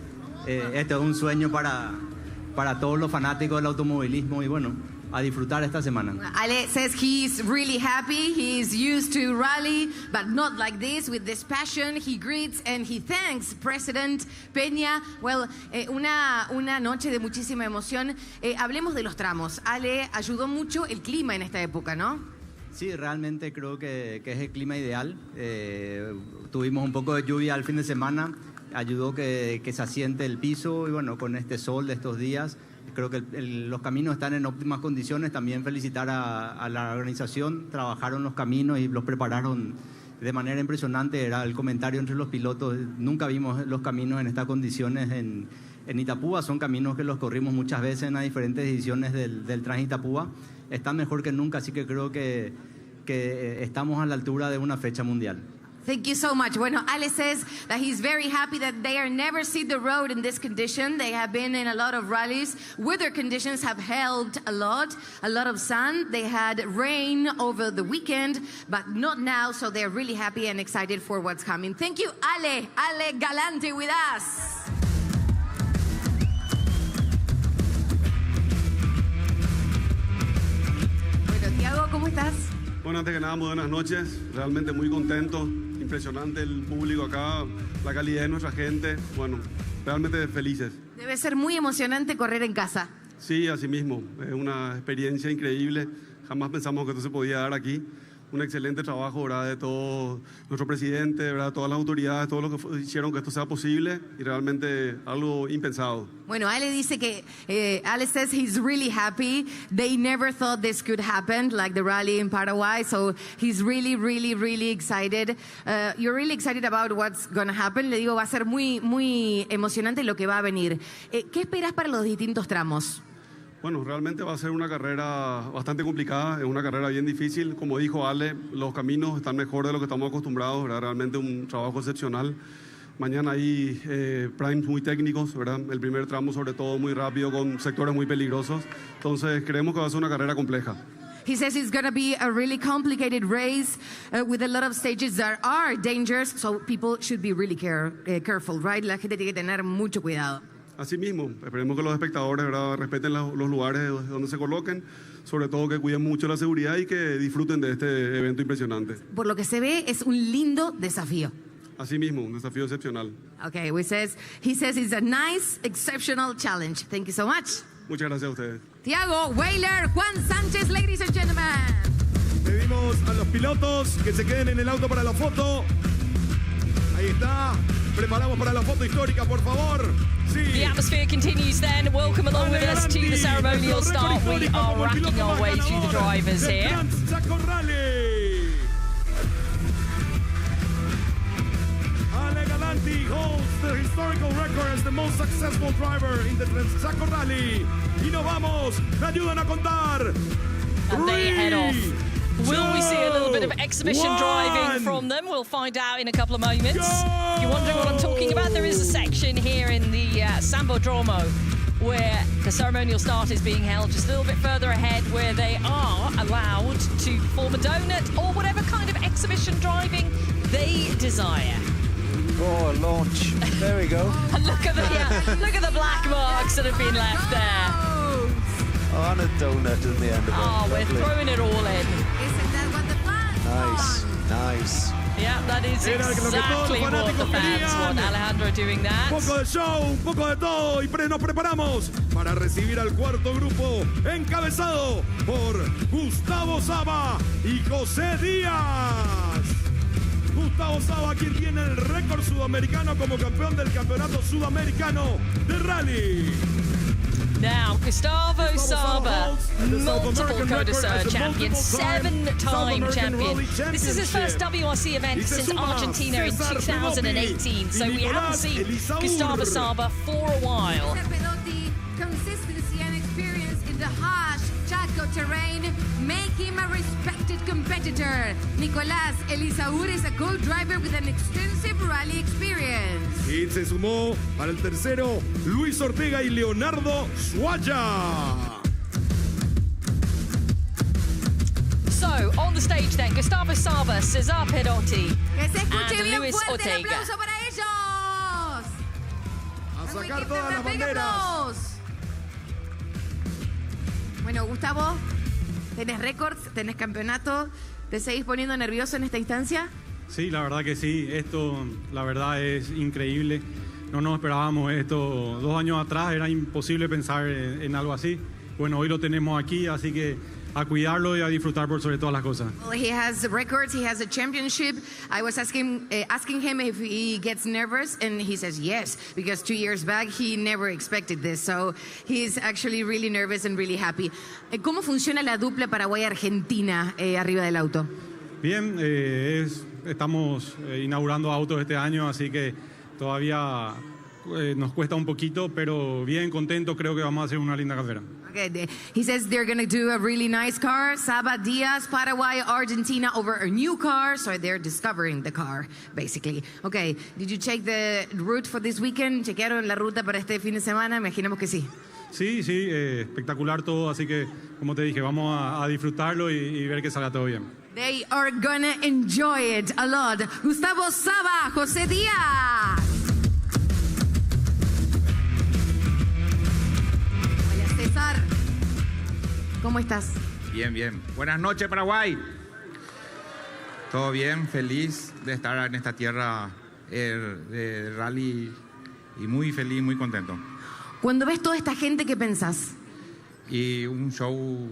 Este es un sueño para todos los fanáticos del automovilismo y bueno, a disfrutar esta semana. Ale says he's really happy. He's used to rally, but not like this, with this passion. He greets and he thanks President Peña. Well, una noche de muchísima emoción. Hablemos de los tramos. Ale, ayudó mucho el clima en esta época, ¿no? Sí, realmente creo que es el clima ideal. Tuvimos un poco de lluvia al fin de semana. Ayudó que se asiente el piso y bueno, con este sol de estos días, creo que los caminos están en óptimas condiciones. También felicitar a la organización, trabajaron los caminos y los prepararon de manera impresionante. Era el comentario entre los pilotos, nunca vimos los caminos en estas condiciones en Itapúa. Son caminos que los corrimos muchas veces en las diferentes ediciones del Trans Itapúa. Están mejor que nunca, así que creo que estamos a la altura de una fecha mundial. Thank you so much. Bueno, Ale says that he's very happy that they are never seen the road in this condition. They have been in a lot of rallies. Weather conditions have helped a lot of sun. They had rain over the weekend, but not now, so they're really happy and excited for what's coming. Thank you, Ale Galanti with us. Bueno, Thiago, ¿cómo estás? Bueno, antes que nada, muy buenas noches. Realmente muy contento y impresionante el público acá, la calidad de nuestra gente, bueno, realmente felices. Debe ser muy emocionante correr en casa. Sí, así mismo, es una experiencia increíble, jamás pensamos que esto se podía dar aquí. Un excelente trabajo, ¿verdad?, de todo nuestro presidente, ¿verdad?, todas las autoridades, todos los que hicieron que esto sea posible y realmente algo impensado. Bueno, Ale dice que, Ale says he's really happy. They never thought this could happen, like the rally in Paraguay. So he's really, really, really excited. You're really excited about what's going to happen. Le digo, va a ser muy, muy emocionante lo que va a venir. ¿Qué esperas para los distintos tramos? Bueno, realmente va a ser una carrera bastante complicada, es una carrera bien difícil. Como dijo Ale, los caminos están mejor de lo que estamos acostumbrados, ¿verdad? Realmente un trabajo excepcional. Mañana hay primes muy técnicos, ¿verdad? El primer tramo sobre todo muy rápido con sectores muy peligrosos. Entonces creemos que va a ser una carrera compleja. He says it's going to be a really complicated race with a lot of stages that are dangerous, so people should be really careful, right? La gente tiene que tener mucho cuidado. Así mismo, esperemos que los espectadores, ¿verdad?, respeten los lugares donde se coloquen, sobre todo que cuiden mucho la seguridad y que disfruten de este evento impresionante. Por lo que se ve, es un lindo desafío. Así mismo, un desafío excepcional. Okay, he says it's a nice, exceptional challenge. Thank you so much. Muchas gracias a ustedes. Tiago, Weyler, Juan Sánchez, ladies and gentlemen. Pedimos a los pilotos que se queden en el auto para la foto. Ahí está. Preparamos para la foto histórica, por favor. Sí. The atmosphere continues then. Welcome along with us to the ceremonial start. We are racking our way through the drivers here. Ale Galanti holds the historical record as the most successful driver in the Transaco Rally. Y nos vamos. Me ayudan a contar. And they head off. Will we see a little bit of exhibition driving from them? We'll find out in a couple of moments. If you're wondering what I'm talking about, there is a section here in the Sambodromo where the ceremonial start is being held just a little bit further ahead, where they are allowed to perform a donut or whatever kind of exhibition driving they desire. Oh, launch. There we go. And look at the black marks that have been left there. Oh, and a donut in the end of it. Oh, we're throwing it all in. Isn't that what the fans want? Nice. Yeah, that is exactly what the fans want. Alejandro doing that. Un poco de show, un poco de todo y nos preparamos para recibir al cuarto grupo encabezado por Gustavo Saba y José Díaz. Gustavo Saba, quien tiene el récord sudamericano como campeón del campeonato sudamericano de rally. Now, Gustavo Saba, multiple CODISER champion, 7-time champion. This is his first WRC event since Argentina in 2018, so we haven't seen Gustavo Saba for a while. Consistency and experience in the harsh Chaco terrain make him a respected competitor. Nicolás Elisaur is a co-driver with an extensive rally experience. Y se sumó para el tercero Luis Ortega y Leonardo Suaya. So, on the stage then, Gustavo Saba, Cesar Perotti, Que se escuche and bien Luis fuerte el Ortega. aplauso para ellos. A And we sacar give todas them las a big banderas. applause. Bueno, Gustavo, tenés récords, tenés campeonato. ¿Te seguís poniendo nervioso en esta instancia? Sí, la verdad que sí. Esto, la verdad, es increíble. No nos esperábamos esto. 2 años atrás era imposible pensar en algo así. Bueno, hoy lo tenemos aquí, así que a cuidarlo y a disfrutar por sobre todas las cosas. Well, he has records, he has a championship. I was asking him if he gets nervous, and he says yes, because 2 years back he never expected this. So he's actually really nervous and really happy. ¿Cómo funciona la dupla Paraguay-Argentina arriba del auto? Bien, estamos inaugurando autos este año, así que todavía nos cuesta un poquito, pero bien contento, creo que vamos a hacer una linda carrera. Okay, he says they're going to do a really nice car. Saba Díaz, Paraguay, Argentina over a new car. So they're discovering the car, basically. Okay, did you check the route for this weekend? ¿Chequearon la ruta para este fin de semana? Imaginamos que sí. Sí, espectacular todo, así que, como te dije, vamos a disfrutarlo y ver que salga todo bien. They are going to enjoy it a lot. Gustavo Saba, José Díaz. César, ¿cómo estás? Bien, bien. Buenas noches, Paraguay. Todo bien, feliz de estar en esta tierra de rally y muy feliz, muy contento. Cuando ves toda esta gente, ¿qué pensás? Y un show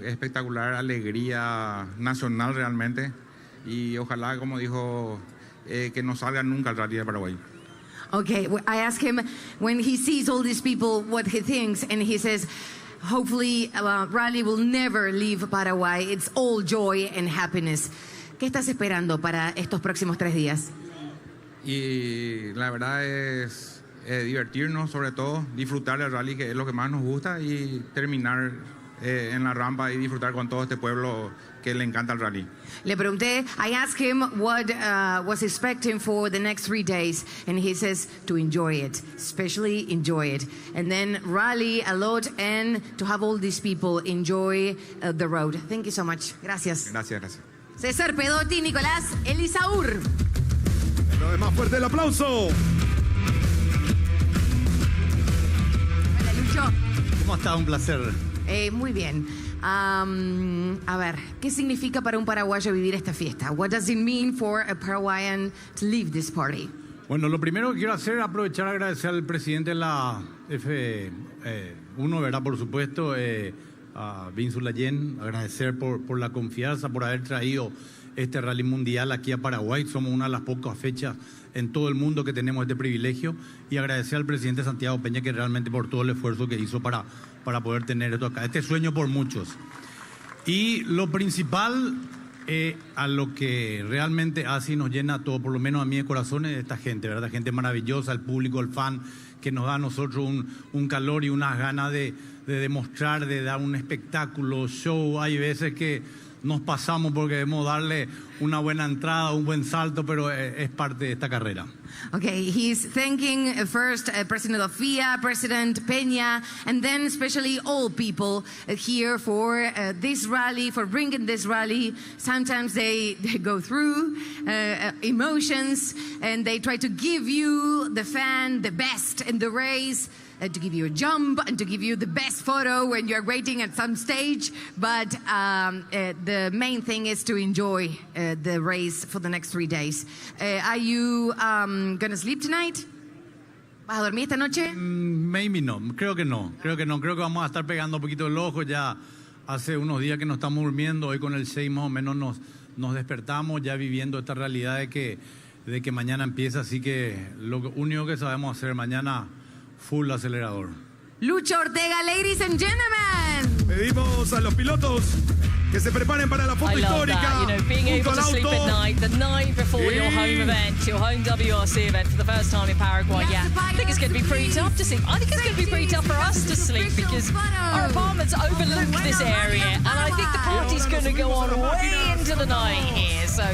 espectacular, alegría nacional realmente. Y ojalá, como dijo, que no salga nunca el rally de Paraguay. Okay, I asked him when he sees all these people what he thinks, and he says, hopefully rally will never leave Paraguay. It's all joy and happiness. ¿Qué estás esperando para estos próximos 3 días? Y la verdad es divertirnos, sobre todo, disfrutar del rally, que es lo que más nos gusta, y terminar en la rampa y disfrutar con todo este pueblo que le encanta el rally. Le pregunté, I asked him what was expecting for the next 3 days, and he says to enjoy it, especially enjoy it. And then rally a lot and to have all these people enjoy the road. Thank you so much. Gracias. Gracias, gracias. César Pedotti, Nicolás Elisaur. Una vez más fuerte el aplauso. Hola, Lucho. ¿Cómo está? Un placer. Muy bien. A ver, ¿qué significa para un paraguayo vivir esta fiesta? What does it mean for a Paraguayan to live this party? Bueno, lo primero que quiero hacer es aprovechar a agradecer al presidente de la F1, ¿verdad? Por supuesto, a Vince Layen, agradecer por la confianza, por haber traído este rally mundial aquí a Paraguay. Somos una de las pocas fechas en todo el mundo que tenemos este privilegio, y agradecer al presidente Santiago Peña, que realmente por todo el esfuerzo que hizo para poder tener esto acá. Este sueño por muchos. Y lo principal, a lo que realmente hace y nos llena a todo, por lo menos a mí de corazón, es esta gente, ¿verdad? Gente maravillosa, el público, el fan, que nos da a nosotros un calor y unas ganas de demostrar, de dar un espectáculo, show. Hay veces que nos pasamos porque debemos darle una buena entrada, un buen salto, pero es parte de esta carrera. Okay, he's thanking first President of FIA, President Peña, and then especially all people here for this rally, for bringing this rally. Sometimes they go through emotions, and they try to give you, the fan, the best in the race, to give you a jump and to give you the best photo when you're waiting at some stage. But the main thing is to enjoy the race for the next 3 days. Are you gonna sleep tonight? ¿Vas a dormir esta noche? Maybe no, creo que no. Creo que vamos a estar pegando un poquito el ojo. Ya hace unos días que no estamos durmiendo. Hoy con el 6 más o menos nos despertamos ya viviendo esta realidad de que mañana empieza. Así que lo único que sabemos hacer mañana, full acelerador. Lucho Ortega, ladies and gentlemen. Pedimos a los pilotos que se preparen para la foto histórica. That. You know, being able to sleep at night, the night before your home event, your home WRC event for the first time in Paraguay. Yeah, I think it's going to be pretty tough to sleep. I think it's going to be pretty tough for us to sleep because our apartments overlook this area, and I think the party's going to go on way into the night here. So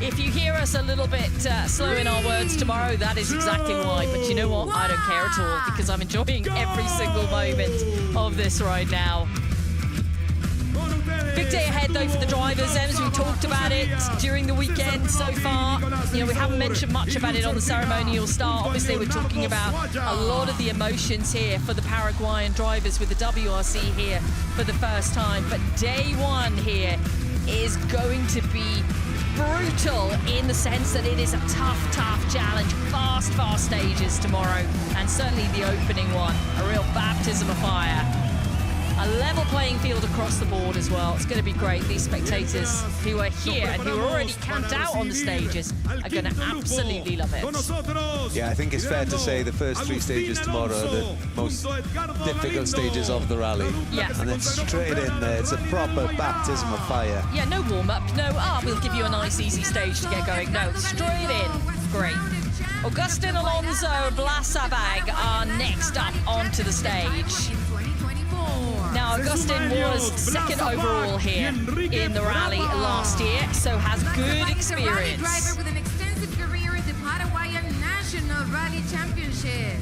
if you hear us a little bit slow in our words tomorrow, that is exactly why. But you know what? I don't care at all because I'm enjoying every single moment of this right now. Big day ahead though for the drivers, as we talked about it during the weekend so far. You know, we haven't mentioned much about it on the ceremonial start. Obviously we're talking about a lot of the emotions here for the Paraguayan drivers with the WRC here for the first time. But day one here is going to be brutal in the sense that it is a tough challenge. Fast stages tomorrow, and certainly the opening one, a real baptism of fire. A level playing field across the board as well. It's going to be great. These spectators who are here and who are already camped out on the stages are going to absolutely love it. Yeah, I think it's fair to say the first 3 stages tomorrow are the most difficult stages of the rally. Yeah. And it's straight in there. It's a proper baptism of fire. Yeah, no warm-up, no, we'll give you a nice easy stage to get going. No, straight in. Great. Augustin Alonso, Blasabag are next up onto the stage. Now, Augustin was second overall here in the rally last year, so has good experience. Driver with an extensive career in the Paraguayan National Rally Championship.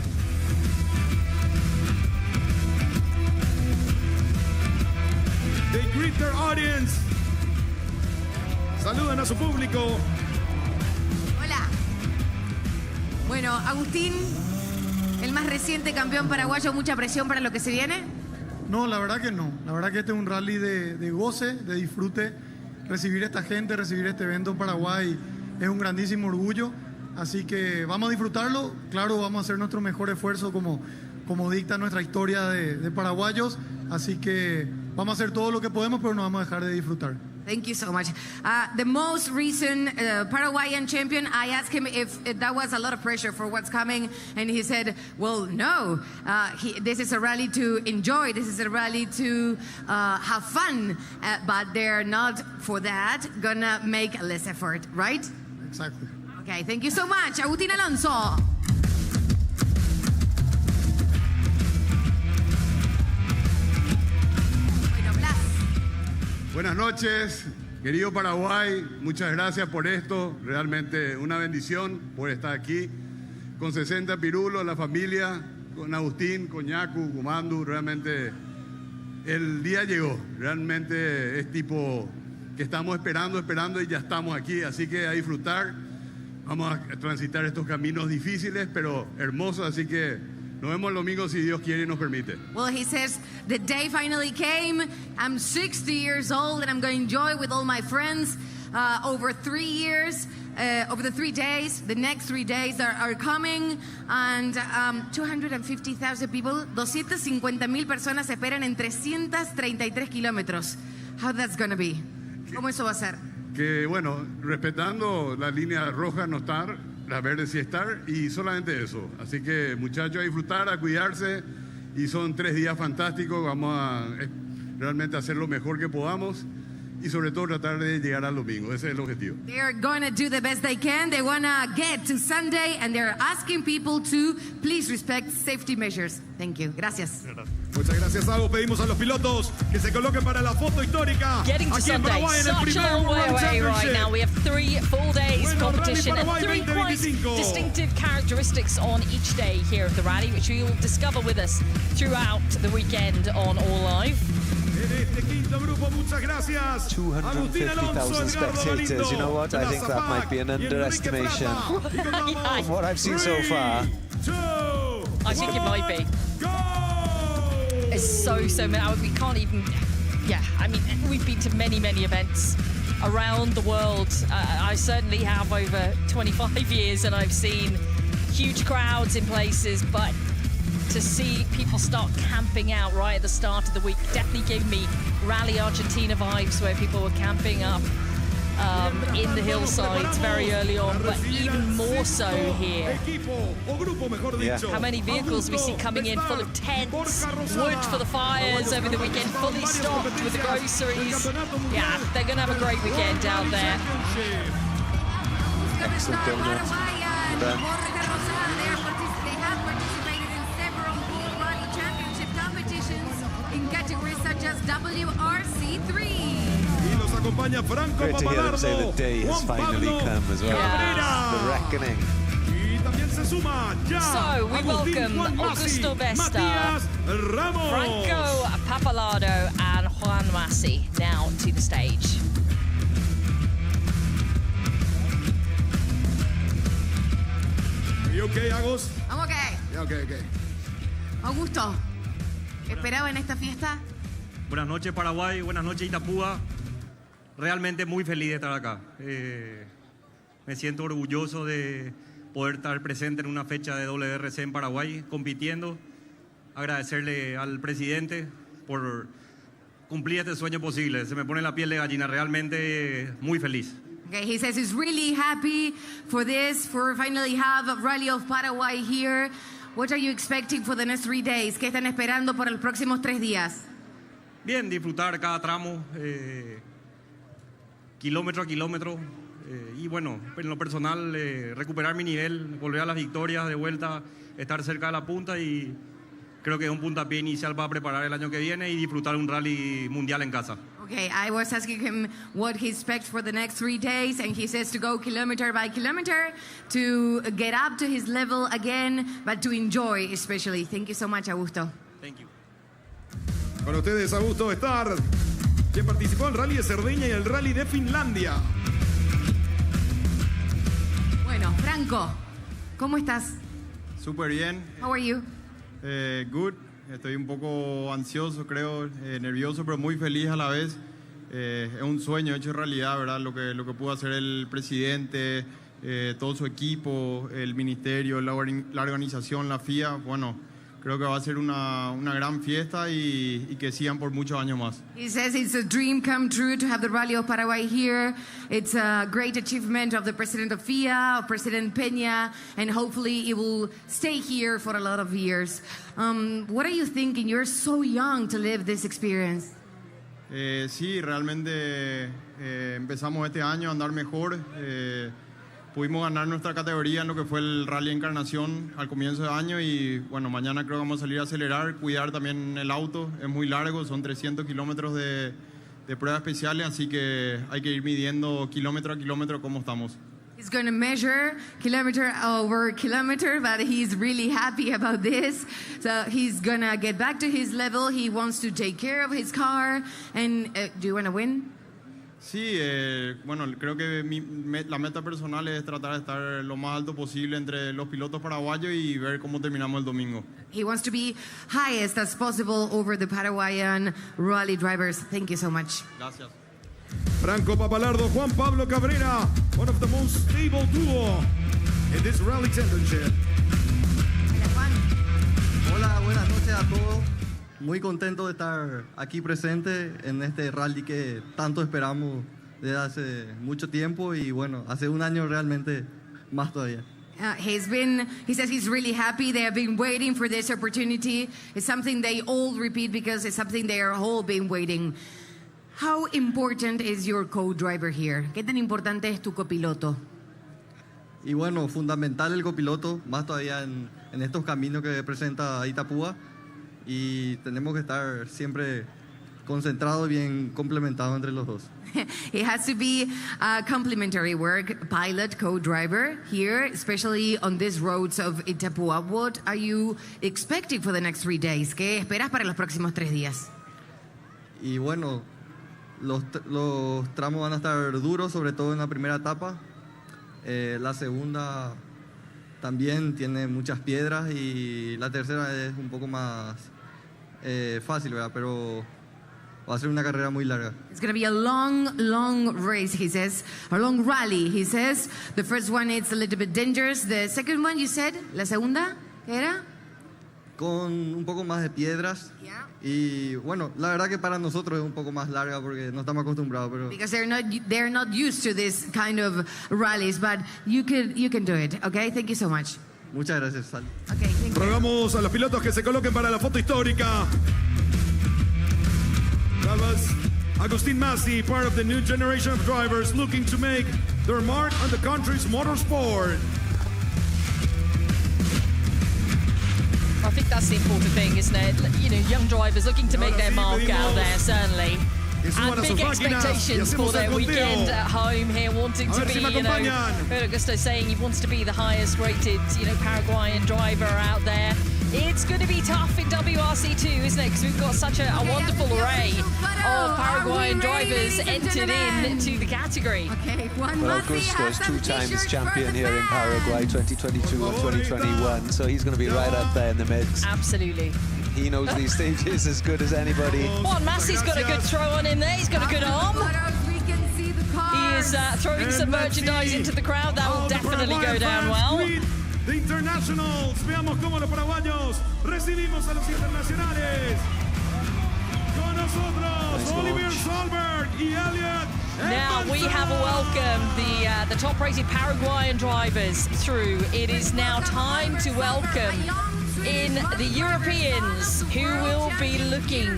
They greet their audience. Saludan a su público. Hola. Bueno, Agustín, el más reciente campeón paraguayo, ¿mucha presión para lo que se viene? No, la verdad que no. La verdad que este es un rally de goce, de disfrute. recibir esta gente, recibir este evento en Paraguay es un grandísimo orgullo. Así que vamos a disfrutarlo. Claro, vamos a hacer nuestro mejor esfuerzo como dicta nuestra historia de paraguayos. Así que vamos a hacer todo lo que podemos, pero no vamos a dejar de disfrutar. Thank you so much. The most recent Paraguayan champion, I asked him if that was a lot of pressure for what's coming, and he said, well, no. This is a rally to enjoy. This is a rally to have fun, but they're not for that gonna make less effort, right? Exactly. Okay, thank you so much. Agustín Alonso. Buenas noches, querido Paraguay, muchas gracias por esto, realmente una bendición por estar aquí con 60 pirulos, la familia, con Agustín, con Ñacu, con Mandu, realmente el día llegó, realmente es tipo que estamos esperando y ya estamos aquí, así que a disfrutar, vamos a transitar estos caminos difíciles pero hermosos, así que nos vemos el domingo si Dios quiere y nos permite. Well, he says, the day finally came. I'm 60 years old and I'm going to enjoy with all my friends over 3 years, over the 3 days. The next 3 days are coming and 250,000 people, 250,000 personas esperan en 333 kilómetros. How that's going to be? ¿Cómo eso va a ser? Que bueno, respetando la línea roja no estar, la verde sí estar y solamente eso. Así que muchachos a disfrutar, a cuidarse y son 3 días fantásticos. Vamos a realmente hacer lo mejor que podamos y sobre todo tratar de llegar al domingo. Ese es el objetivo. They're going to do the best they can. They want to get to Sunday and they're asking people to please respect safety measures. Thank you. Gracias. Muchas gracias, Agus. Pedimos a los pilotos que se coloquen para la foto histórica. Getting to aquí en Sunday, Paraguay en el such a primer long way World away right Championship. now. We have 3 full days Bueno, competition Rally and Paraguay 3 quite 2025. distinctive characteristics on each day here of the rally, which we will discover with us throughout the weekend on All Live. En este quinto grupo, muchas gracias. 250,000 spectators. You know what? I think that might be an underestimation of what I've seen so far. I think it might be. It's so many. We can't even. Yeah, I mean, we've been to many events around the world. I certainly have over 25 years, and I've seen huge crowds in places, but to see people start camping out right at the start of the week definitely gave me Rally Argentina vibes, where people were camping up in the hillsides very early on, but even more so here. Yeah. How many vehicles we see coming in full of tents, wood for the fires over the weekend, fully stocked with the groceries. Yeah, they're going to have a great weekend down there. Excellent donut. They have participated in several World Rally Championship competitions in categories such as WRC 3. Acompaña Franco Great to hear them say the day has Juan finally Pablo come as well. Cabrera. The reckoning. Y también se suma ya So we Agustín, welcome Juan Masi, Augusto Vesta, Matías Ramos. Franco Pappalardo and Juan Masi now to the stage. You okay, Agus? I'm okay. Yeah, okay. Augusto, ¿esperaba en esta fiesta? Buenas noches Paraguay, buenas noches Itapúa. Realmente muy feliz de estar acá. Me siento orgulloso de poder estar presente en una fecha de WRC en Paraguay, compitiendo. Agradecerle al presidente por cumplir este sueño posible. Se me pone la piel de gallina, realmente muy feliz. Okay, he says he's really happy for this, for finally have a Rally of Paraguay here. What are you expecting for the next 3 days? ¿Qué están esperando por los próximos 3 días? Bien, disfrutar cada tramo, kilómetro a kilómetro. Y bueno, en lo personal, recuperar mi nivel, volver a las victorias de vuelta, estar cerca de la punta y creo que es un puntapié inicial para preparar el año que viene y disfrutar un rally mundial en casa. Okay, I was asking him what he expects for the next 3 days, and he says to go kilometer by kilometer, to get up to his level again, but to enjoy especially. Thank you so much, Augusto. Thank you. Con ustedes, Augusto Estar, quien participó en el Rally de Cerdeña y el Rally de Finlandia. Bueno, Franco, ¿cómo estás? Súper bien. How are you? Good. Estoy un poco ansioso, creo, nervioso, pero muy feliz a la vez. Es un sueño hecho realidad, ¿verdad? Lo que pudo hacer el presidente, todo su equipo, el ministerio, la organización, la FIA. Bueno, creo que va a ser una gran fiesta y que sigan por muchos años más. He says it's a dream come true to have the Rally of Paraguay here. It's a great achievement of the president of FIA, of President Peña, and hopefully it will stay here for a lot of years. What are you thinking? You're so young to live this experience. Sí, realmente empezamos este año a andar mejor. Pudimos ganar nuestra categoría en lo que fue el Rally Encarnación al comienzo de año y bueno, mañana creo que vamos a salir a acelerar, cuidar también el auto, es muy largo, son 300 kilómetros de pruebas especiales, así que hay que ir midiendo kilómetro a kilómetro cómo estamos. He's going to measure kilometer over kilometer, but he's really happy about this. So he's going to get back to his level. He wants to take care of his car. And do you want to win? Sí, bueno, creo que la meta personal es tratar de estar lo más alto posible entre los pilotos paraguayos y ver cómo terminamos el domingo. He wants to be highest as possible over the Paraguayan rally drivers. Thank you so much. Gracias. Franco Papalardo, Juan Pablo Cabrera, one of the most stable duo in this rally championship. Hola, buenas noches a todos. Muy contento de estar aquí presente en este rally que tanto esperamos desde hace mucho tiempo y bueno, hace un año realmente más todavía. He says he's really happy. They have been waiting for this opportunity. It's something they all repeat because it's something they are all been waiting. How important is your co-driver here? ¿Qué tan importante es tu copiloto? Y bueno, fundamental el copiloto, más todavía en estos caminos que presenta Itapúa. Y tenemos que estar siempre concentrados y bien complementados entre los dos. It has to be a complementary work, pilot, co-driver here, especially on these roads of Itapúa. What are you expecting for the next 3 days? ¿Qué esperas para los próximos 3 días? Y bueno, los tramos van a estar duros, sobre todo en la primera etapa. La segunda también tiene muchas piedras y la tercera es un poco más fácil, ¿verdad? Pero va a ser una carrera muy larga. It's going to be a long race, he says. A long rally, he says. The first one is a little bit dangerous. The second one, you said, la segunda, ¿qué era? Con un poco más de piedras. Yeah. Y bueno, la verdad que para nosotros es un poco más larga porque no estamos acostumbrados, pero because they're not used to this kind of rallies, but you can do it. Okay, thank you so much. Muchas gracias, Sal. Okay, thank you. Rogamos a los pilotos que se coloquen para la foto histórica. That was Agustin Massi, part of the new generation of drivers looking to make their mark on the country's motorsport. I think that's the important thing, isn't it? You know, young drivers looking to make their mark out there, certainly. And big expectations for their weekend at home here, wanting to be, you know, Augusto saying he wants to be the highest rated, you know, Paraguayan driver out there. It's going to be tough in WRC too, isn't it? Because we've got such a wonderful array of Paraguayan drivers entered into the category. Okay, well, Augusto is 2 times champion here in Paraguay, 2022 and 2021, so he's going to be right up there in the mix. Absolutely. He knows these stages as good as anybody. Juan Massi's got a good throw on in there. He's got a good arm. He is throwing some merchandise into the crowd. That will definitely go down well. The Internationals. Veamos cómo los paraguayos recibimos a los internacionales. Con nosotros, Oliver Solberg y Elliot. Now we have welcomed the top-rated Paraguayan drivers through. It is now time to welcome in the Europeans who will be looking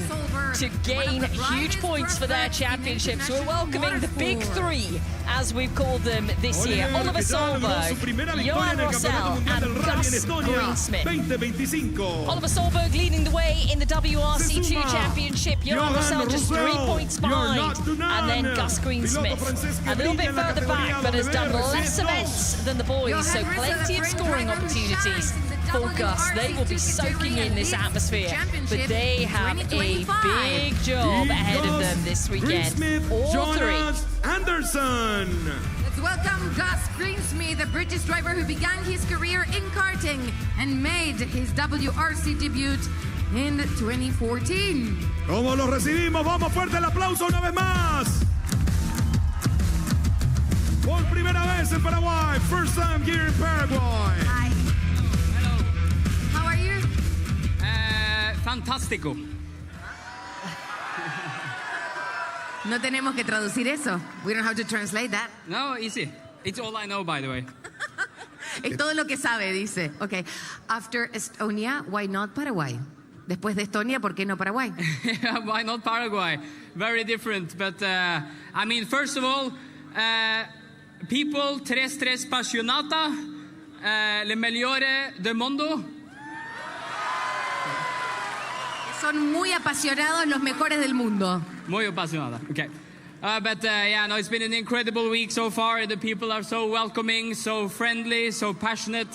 to gain huge points for their championships. We're welcoming the big 3, as we've called them this year. Oliver Solberg, Johan Rossell and Gus Greensmith. Oliver Solberg leading the way in the WRC 2 championship. Johan Rossell just 3 points behind. And then Gus Greensmith a little bit further back, but has done less events than the boys, so plenty of scoring opportunities for Gus. They will be soaking in this atmosphere, but they have a big job ahead of them this weekend. All 3. Anderson. Let's welcome Gus Greensmith, the British driver who began his career in karting and made his WRC debut in 2014. ¿Cómo los recibimos? Vamos, fuerte el aplauso una vez más. Por primera vez en Paraguay, first time here in Paraguay. Hi. Hello. How are you? Fantástico. No tenemos que traducir eso. We don't have to translate that. No, easy. It's all I know, by the way. Es todo lo que sabe, dice. Okay. After Estonia, why not Paraguay? Después de Estonia, ¿por qué no Paraguay? Why not Paraguay? Very different, but I mean, first of all, people tres passionata, le migliore del mundo. Son muy apasionados, los mejores del mundo. Muy apasionada. Okay. But yeah, no, it's been an incredible week so far. The people are so welcoming, so friendly, so passionate,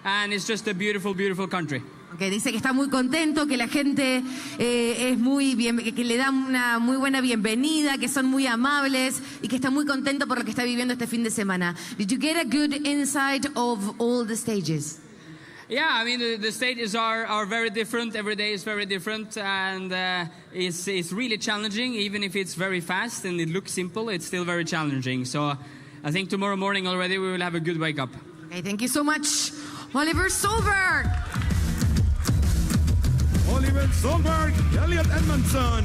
and it's just a beautiful, beautiful country. Okay, dice que está muy contento, que la gente es muy bien, que le da una muy buena bienvenida, que son muy amables y que está muy contento por lo que está viviendo este fin de semana. Did you get a good insight of all the stages? Yeah, I mean, the stages are very different. Every day is very different, and it's really challenging. Even if it's very fast and it looks simple, it's still very challenging. So I think tomorrow morning already we will have a good wake up. Okay, thank you so much, Oliver Solberg. Oliver Solberg, Elliot Edmondson.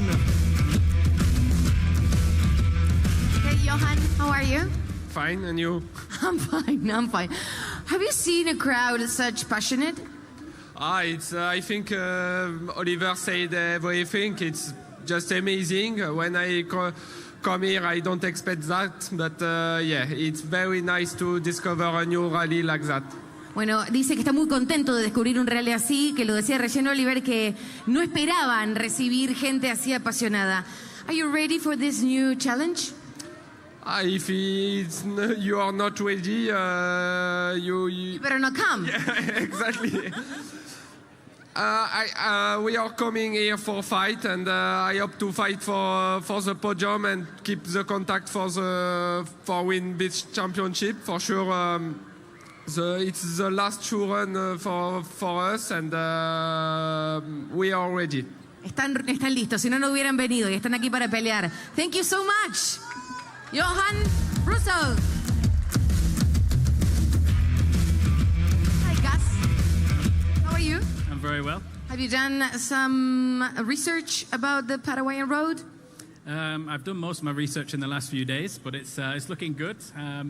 Hey, Johan, how are you? Fine, and you? I'm fine. Have you seen a crowd such passionate? It's. I think Oliver said everything. It's just amazing. When I come here, I don't expect that, but yeah, it's very nice to discover a new rally like that. Bueno, dice que está muy contento de descubrir un rally así, que lo decía recién Oliver, que no esperaban recibir gente así apasionada. Are you ready for this new challenge? If you are not ready, you better not come. Yeah, exactly. We are coming here for fight, and I hope to fight for the podium and keep the contact for win this championship for sure. It's the last true run for us, and we are ready. Están listos, si no, no hubieran venido y están aquí para pelear. Thank you so much, Johan Russo. Hi, Gus. How are you? I'm very well. Have you done some research about the Paraguayan road? I've done most of my research in the last few days, but it's looking good,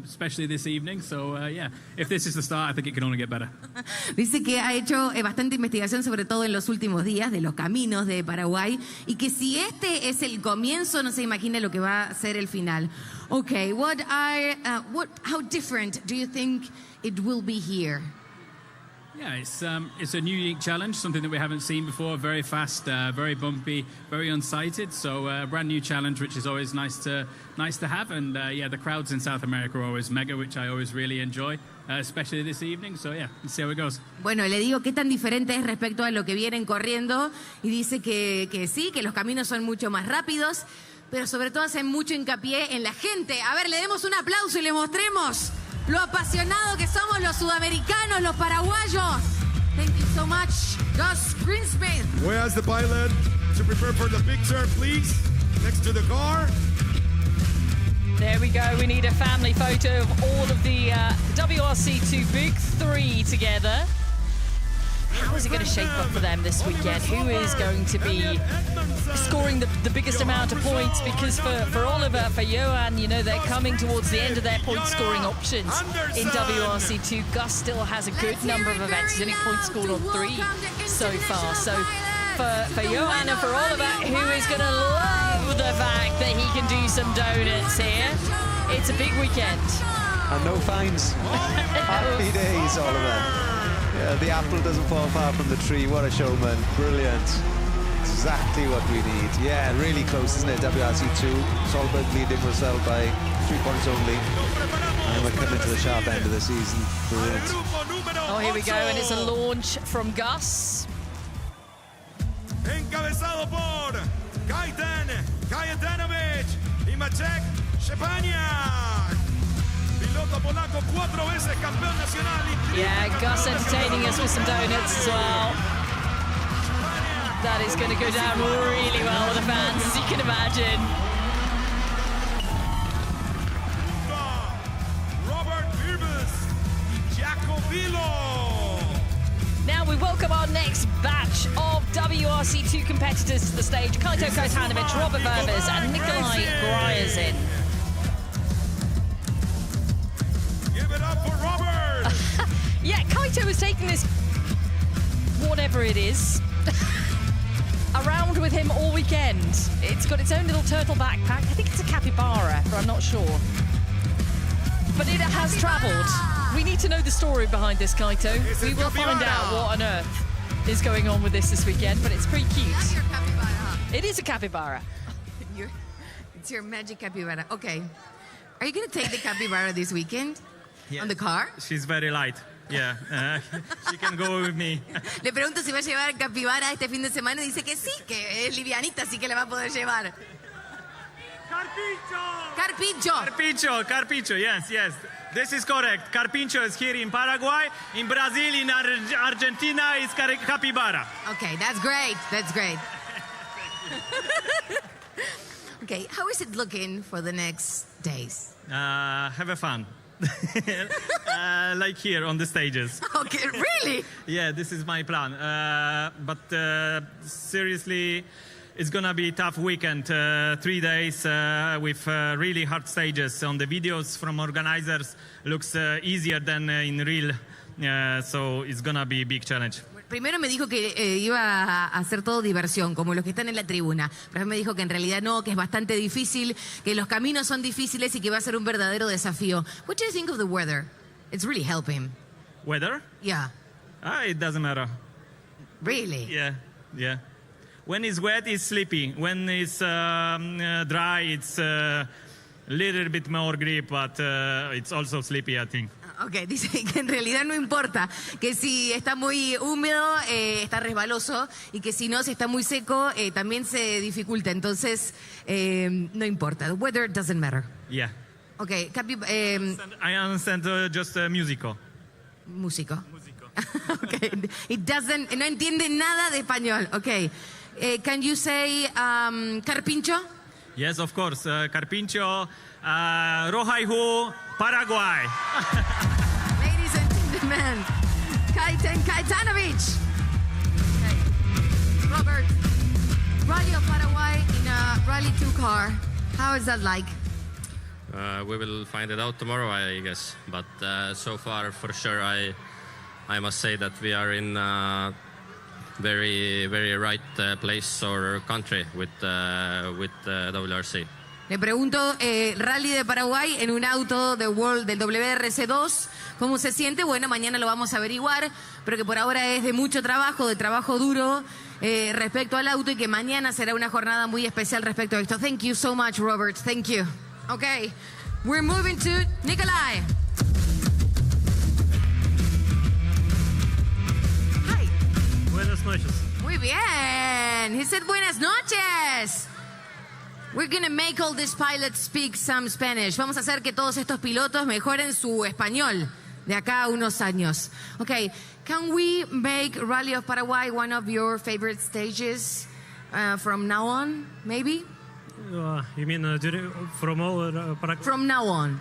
especially this evening. So yeah, if this is the start, I think it can only get better. Dice que ha hecho bastante investigación, sobre todo en los últimos días, de los caminos de Paraguay, y que si este es el comienzo, no se imagina lo que va a ser el final. Okay, how different do you think it will be here? Yeah, it's a new unique challenge, something that we haven't seen before. Very fast, very bumpy, very unsighted. So a brand new challenge, which is always nice to have. And yeah, the crowds in South America are always mega, which I always really enjoy, especially this evening. So yeah, let's see how it goes. Bueno, le digo qué tan diferente es respecto a lo que vienen corriendo, y dice que sí, que los caminos son mucho más rápidos, pero sobre todo hacen mucho hincapié en la gente. A ver, le demos un aplauso y le mostremos lo apasionado que somos los sudamericanos, los paraguayos. Thank you so much, Gus Greensmith. We ask the pilot to prepare for the picture, please, next to the car. There we go. We need a family photo of all of the WRC2 Big Three together. How is it going to shape up for them this weekend? Who is going to be scoring the biggest amount of points? Because for Oliver, for Johan, you know, they're coming towards the end of their point scoring options in WRC2. Gus still has a good number of events. He's only point scored on 3 so far. So for Johan and for Oliver, who is going to love the fact that he can do some donuts here. It's a big weekend. And no fines. Happy days, Oliver. Yeah, the apple doesn't fall far from the tree. What a showman. Brilliant. Exactly what we need. Yeah, really close, isn't it? WRC2. Solberg leading Russell by 3 points only. And we're coming to the sharp end of the season. Brilliant. Oh, here we go, and it's a launch from Gus. Encabezado por Kajetanovic y Maciek Szczepaniak. Piloto polaco, 4 veces campeón nacional. Yeah, Gus entertaining us with some donuts as well. That is going to go down really well with the fans, as you can imagine. Robert Virbes y Jacobilo. Now we welcome our next batch of WRC 2 competitors to the stage. Kaito Kotanovic, Robert Verbers and Nikolai Gryazin. Give it up for Robert. Yeah, Kaito is taking this, whatever it is, around with him all weekend. It's got its own little turtle backpack. I think it's a capybara, but I'm not sure. But it has travelled. We need to know the story behind this, Kaito. We will find out what on earth is going on with this weekend, but it's pretty cute. That's your capybara. It is a capybara. It's your magic capybara. Okay. Are you going to take the capybara this weekend? Yeah. On the car? She's very light. Yeah, she can go with me. Le pregunto si va a llevar capibara este fin de semana y dice que sí, que es livianita, así que le va a poder llevar. Carpincho, yes. This is correct. Carpincho is here in Paraguay. In Brazil, in Argentina, is capybara. Okay, that's great. Okay, how is it looking for the next days? Have a fun. Like here on the stages. Okay, really? Yeah, this is my plan. But seriously, it's gonna be a tough weekend. 3 days with really hard stages. On the videos from organizers, looks easier than in real. So it's gonna be a big challenge. Primero me dijo que iba a hacer todo diversión, como los que están en la tribuna. Pero me dijo que en realidad no, que es bastante difícil, que los caminos son difíciles y que va a ser un verdadero desafío. What do you think of the weather? It's really helping. Weather? Yeah. It doesn't matter. Really? Yeah. When it's wet, it's sleepy. When it's dry, it's a little bit more grip, but it's also sleepy, I think. Ok, dice que en realidad no importa, que si está muy húmedo, está resbaloso, y que si no, si está muy seco, también se dificulta. Entonces, no importa. The weather doesn't matter. Yeah. Ok, I understand just musical. Músico. Okay. No entiende nada de español. Ok. Can you say Carpincho? Yes, of course. Carpincho, Rojaihu, Paraguay. Ladies and gentlemen, Kotanovic. Okay. Robert, Rally of Paraguay in a Rally 2 car. How is that like? We will find it out tomorrow, I guess. But so far, for sure, I must say that we are in very, very right place or country with WRC. Le pregunto, Rally de Paraguay en un auto del WRC 2, ¿cómo se siente? Bueno, mañana lo vamos a averiguar, pero que por ahora es de mucho trabajo, de trabajo duro respecto al auto y que mañana será una jornada muy especial respecto a esto. Thank you so much, Robert. Thank you. Okay, we're moving to Nikolai. Hi. Buenas noches. Muy bien. He said buenas noches. We're gonna make all these pilots speak some Spanish. Vamos a hacer que todos estos pilotos mejoren su español de acá a unos años. Okay, can we make Rally of Paraguay one of your favorite stages from now on, maybe? You mean from all Paraguay? From now on.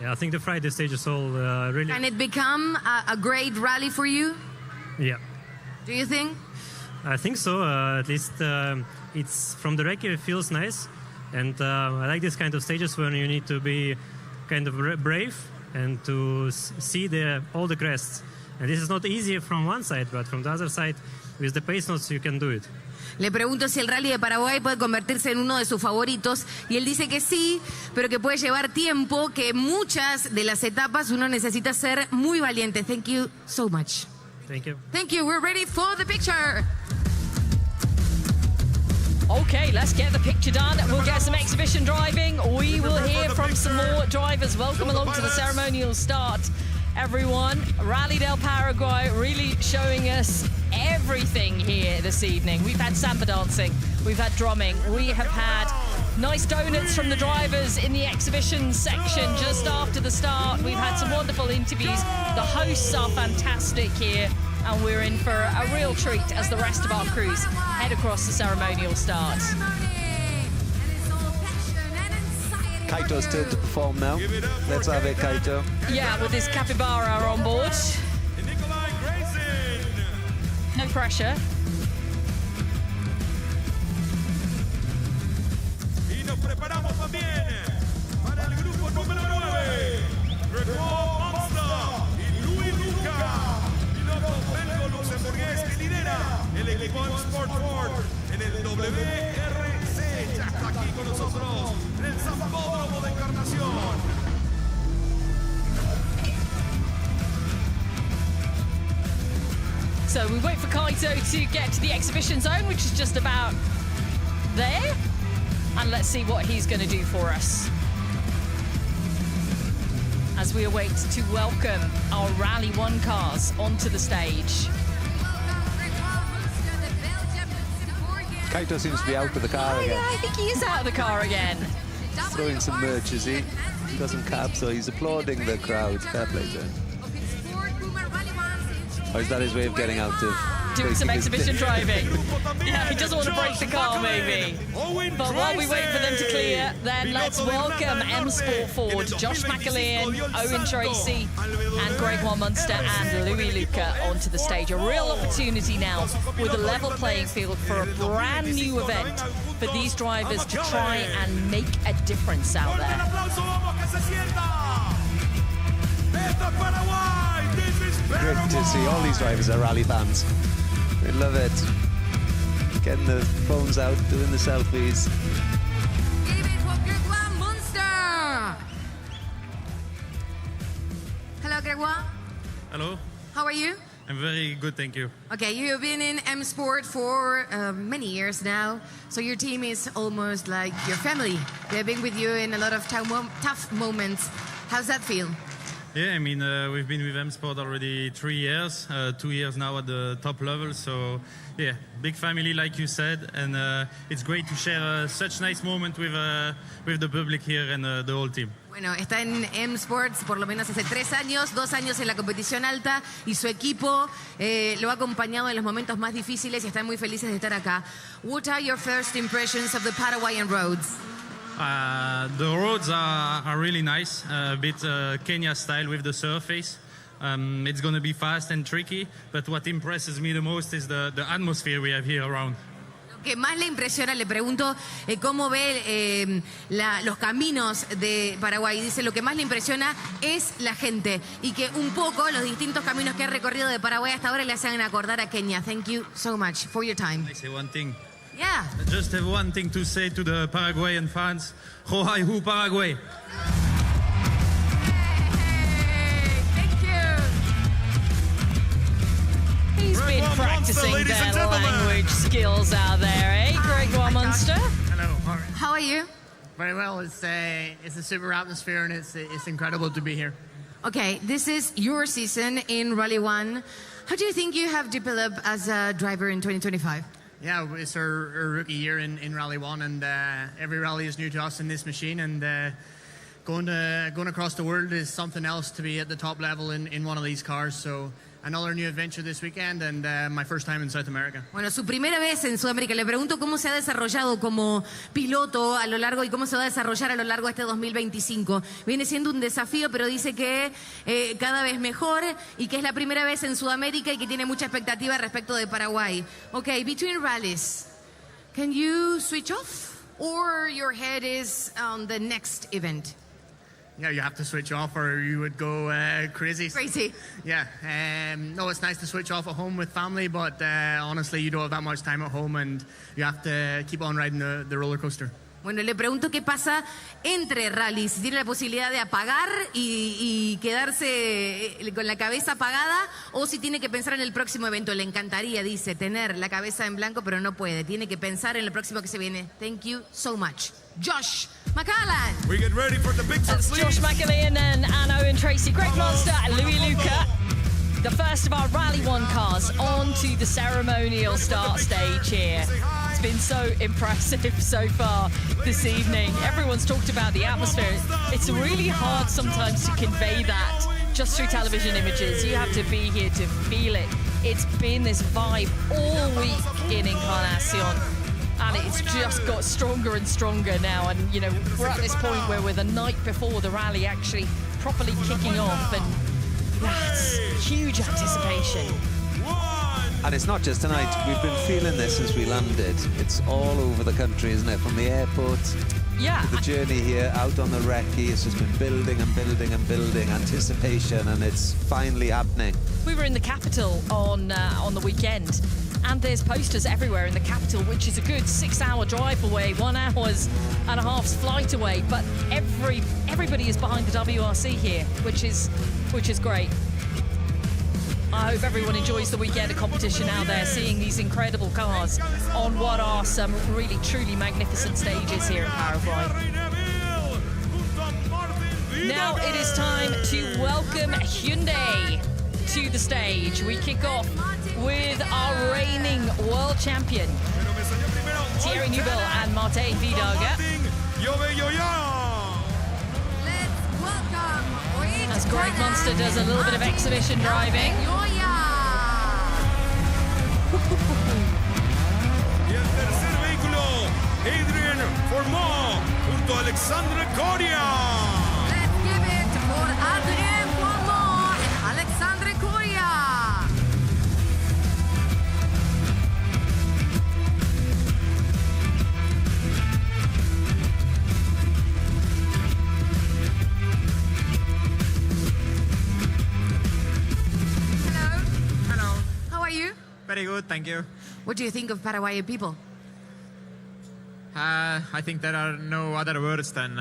Yeah, I think the Friday stage is all really... Can it become a great rally for you? Yeah. Do you think? I think so. At least it's from the wreck, it feels nice. And I like this kind of stages when you need to be kind of brave and to see all the crests. And this is not easy from one side, but from the other side, with the pace notes, you can do it. Le pregunto si el Rally de Paraguay puede convertirse en uno de sus favoritos y él dice que sí, pero que puede llevar tiempo, que muchas de las etapas uno necesita ser muy valiente. Thank you so much. Thank you. Thank you. We're ready for the picture. Okay, let's get the picture done. We'll get some exhibition driving. We will hear from some more drivers. Welcome along to the ceremonial start, everyone. Rally del Paraguay really showing us everything here this evening. We've had samba dancing, we've had drumming, we have had nice donuts from the drivers in the exhibition section just after the start. We've had some wonderful interviews. The hosts are fantastic here. and we're in for a real treat as the rest of our crews head across the ceremonial start. Kaito's turn to perform now. Let's have it, Kaito. Yeah, with his capybara on board. No pressure. Y nos preparamos también para el grupo número 9. Y Luis Luca, piloto belgo-luxemburgués que lidera el equipo Sport Ford en el WRC. Ya está aquí con nosotros en el Sambódromo de Encarnación. So we wait for Kaito to get to the exhibition zone, which is just about there. And let's see what he's going to do for us as we await to welcome our Rally 1 cars onto the stage. Kaito seems to be out of the car again. Yeah, I think he is out of the car again. Throwing some merch, is he? He's got some cabs, so he's applauding the crowd. Fair play to him. Or is that his way of getting out of... Doing some exhibition driving. Yeah, he doesn't want to break the car, maybe. But while we wait for them to clear, then let's welcome M Sport Ford, Josh McAlean, Owen Tracy, and Gregoire Munster and Louis Luca onto the stage. A real opportunity now with a level playing field for a brand new event for these drivers to try and make a difference out there. Great to see. All these drivers are rally fans. We love it. Getting the phones out, doing the selfies. Hello, Gregoire. Hello. How are you? I'm very good, thank you. Okay, you have been in M Sport for many years now, so your team is almost like your family. They've been with you in a lot of tough moments. How's that feel? Yeah, I mean, we've been with M Sport already 3 years, 2 years now at the top level. So, yeah, big family, like you said, and it's great to share such nice moment with the public here and the whole team. Bueno, está en M Sports por lo menos hace 3 años, 2 años en la competición alta y su equipo lo ha acompañado en los momentos más difíciles y están muy felices de estar acá. What are your first impressions of the Paraguayan roads? The roads are really nice, a bit Kenya style with the surface. It's going to be fast and tricky, but what impresses me the most is the atmosphere we have here around. Lo que más le impresiona, le pregunto cómo ve los caminos de Paraguay. Dice, lo que más le impresiona es la gente y que un poco los distintos caminos que ha recorrido de Paraguay hasta ahora le hacen acordar a Kenia. Thank you so much for your time. I say one thing. Yeah. I just have one thing to say to the Paraguayan fans. Ho Paraguay. He's been practicing their language skills out there, eh? Gregoire Munster. Hello. How are you? Very well. It's a super atmosphere and it's incredible to be here. Okay, this is your season in Rally 1. How do you think you have developed as a driver in 2025? Yeah, it's our rookie year in Rally 1, and every rally is new to us in this machine, and going across the world is something else to be at the top level in one of these cars. So another new adventure this weekend, and my first time in South America. Bueno, su primera vez en Sudamérica. Le pregunto cómo se ha desarrollado como piloto a lo largo y cómo se va a desarrollar a lo largo de este 2025. Viene siendo un desafío, pero dice que cada vez mejor y que es la primera vez en Sudamérica y que tiene mucha expectativa respecto de Paraguay. Okay, between rallies, can you switch off or your head is on the next event? Yeah, you have to switch off or you would go crazy. Crazy. Yeah. No, it's nice to switch off at home with family, but honestly, you don't have that much time at home and you have to keep on riding the roller coaster. Bueno, le pregunto qué pasa entre rallies, si tiene la posibilidad de apagar y quedarse con la cabeza apagada o si tiene que pensar en el próximo evento. Le encantaría, dice, tener la cabeza en blanco, pero no puede. Tiene que pensar en el próximo que se viene. Thank you so much. Josh McAlean. We get ready for the big That's Josh McAlean and Owen Tracy, Greg Munster and Louis Luca. The first of our Rally 1 cars onto the ceremonial start stage here. It's been so impressive so far this evening. Everyone's talked about the atmosphere. It's really hard sometimes to convey that just through television images. You have to be here to feel it It's been this vibe all week in Encarnación, and it's just got stronger and stronger now. And you know, we're at this point where we're the night before the rally actually properly kicking off, and that's huge anticipation. And it's not just tonight. We've been feeling this since we landed. It's all over the country, isn't it? From the airport to the journey here, out on the recce. It's just been building and building and building, anticipation, and it's finally happening. We were in the capital on the weekend, and there's posters everywhere in the capital, which is a good 6-hour drive away, 1 hour-and-a-half's flight away. But everybody is behind the WRC here, which is great. I hope everyone enjoys the weekend of competition out there, seeing these incredible cars on what are some really, truly magnificent stages here in Paraguay. Now it is time to welcome Hyundai to the stage. We kick off with our reigning world champion, Thierry Neuville and Martijn Vierdagen. As Greg Munster does a little bit of exhibition driving. Y el tercer vehículo, Adrian Formó, junto a Alexandre Coria. Let's give it for Adrien Formó and Alexandre Coria. How are you? Very good, thank you. What do you think of Paraguayan people? I think there are no other words than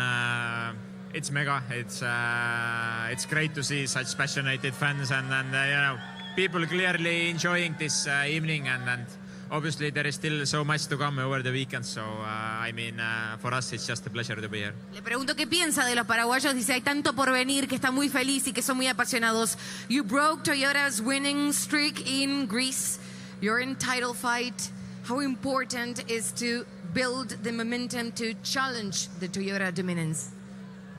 it's mega. It's great to see such passionate fans and you know, people clearly enjoying this evening, and obviously there is still so much to come over the weekend. So I mean, for us it's just a pleasure to be here. Le pregunto qué piensa de los paraguayos. Dice, hay tanto por venir, que está muy feliz y que son muy apasionados. You broke Toyota's winning streak in Greece. You're in title fight. How important is to build the momentum to challenge the Toyota dominance?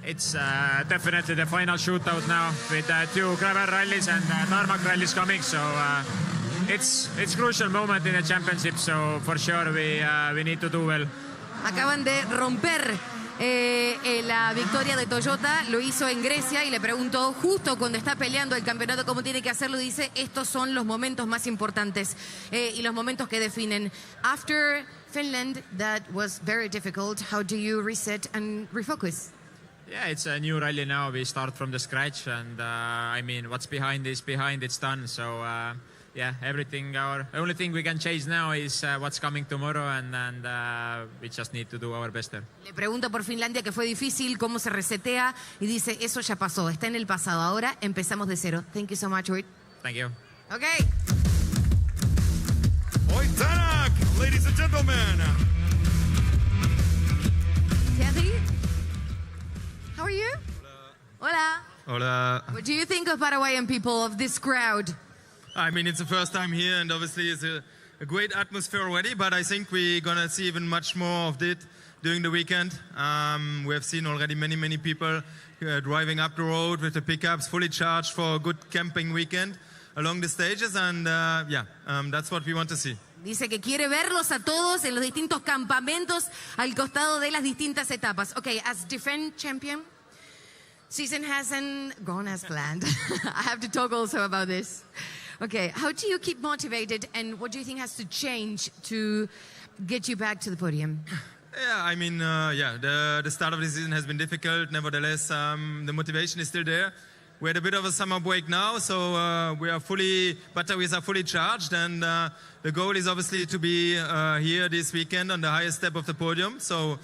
It's definitely the final shootout now with 2 gravel rallies and tarmac rallies coming. So it's crucial moment in the championship. So for sure we need to do well. Acaban de romper la victoria de Toyota, lo hizo en Grecia, y le preguntó justo cuando está peleando el campeonato cómo tiene que hacerlo. Dice, estos son los momentos más importantes y los momentos que definen. After Finland, that was very difficult. How do you reset and refocus? Yeah, it's a new rally now. We start from the scratch, and I mean, what's behind is behind. It's done. So yeah, everything. Our only thing we can change now is what's coming tomorrow, and we just need to do our best there. Le pregunto por Finlandia, que fue difícil, cómo se resetea, y dice, eso ya pasó, está en el pasado, ahora empezamos de cero. Thank you so much, Ruud. Thank you. Okay. Oitanak, ladies and gentlemen. Thierry, how are you? Hola. Hola. What do you think of Paraguayan people, of this crowd? I mean, it's the first time here, and obviously it's a great atmosphere already, but I think we're going to see even much more of it during the weekend. We have seen already many people driving up the road with the pickups fully charged for a good camping weekend along the stages, and that's what we want to see. Dice que quiere verlos a todos en los distintos campamentos al costado de las distintas etapas. Okay, as defend champion, season hasn't gone as planned. I have to talk also about this. Okay, how do you keep motivated, and what do you think has to change to get you back to the podium? Yeah, I mean, the start of the season has been difficult. Nevertheless, the motivation is still there. We had a bit of a summer break now, so batteries are fully charged, and the goal is obviously to be here this weekend on the highest step of the podium. So,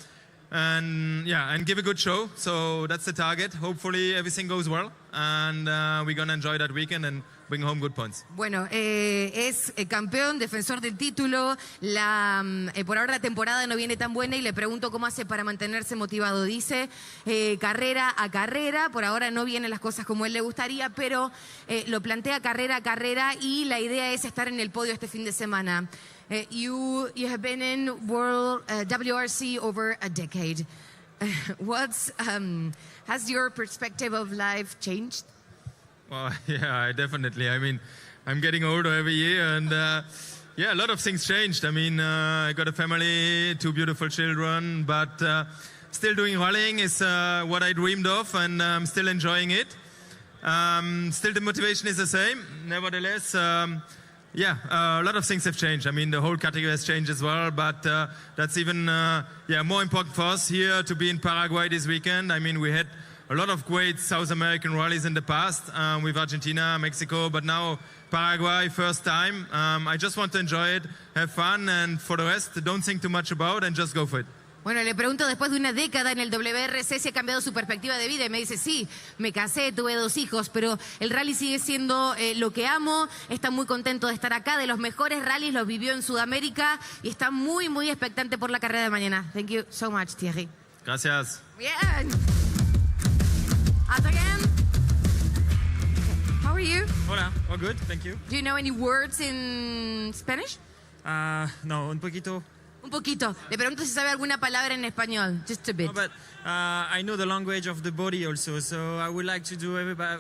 and give a good show. So that's the target. Hopefully everything goes well, and we're gonna enjoy that weekend and bring home good points. Bueno, es campeón, defensor del título. Por ahora la temporada no viene tan buena y le pregunto cómo hace para mantenerse motivado. Dice, carrera a carrera, por ahora no vienen las cosas como él le gustaría, pero lo plantea carrera a carrera y la idea es estar en el podio este fin de semana. You have been in WRC over a decade. Has your perspective of life changed? Well, yeah, definitely. I mean, I'm getting older every year, and yeah, a lot of things changed. I mean, I got a family, 2 beautiful children, but still doing rallying is what I dreamed of, and I'm still enjoying it. Still, the motivation is the same. Nevertheless, yeah, a lot of things have changed. I mean, the whole category has changed as well, but that's even more important for us here to be in Paraguay this weekend. I mean, we had a lot of great South American rallies in the past with Argentina, Mexico, but now Paraguay, first time. I just want to enjoy it, have fun, and for the rest, don't think too much about and just go for it. Bueno, le pregunto después de una década en el WRC si ha cambiado su perspectiva de vida y me dice, sí, me casé, tuve 2 hijos, pero el rally sigue siendo lo que amo, está muy contento de estar acá, de los mejores rallies los vivió en Sudamérica y está muy, muy expectante por la carrera de mañana. Thank you so much, Thierry. Gracias. Bien. Adrián. How are you? Hola, all good, thank you. Do you know any words in Spanish? No, un poquito. Un poquito. Le pregunto si sabe alguna palabra en español. Just a bit. No, but I know the language of the body also, so I would like to do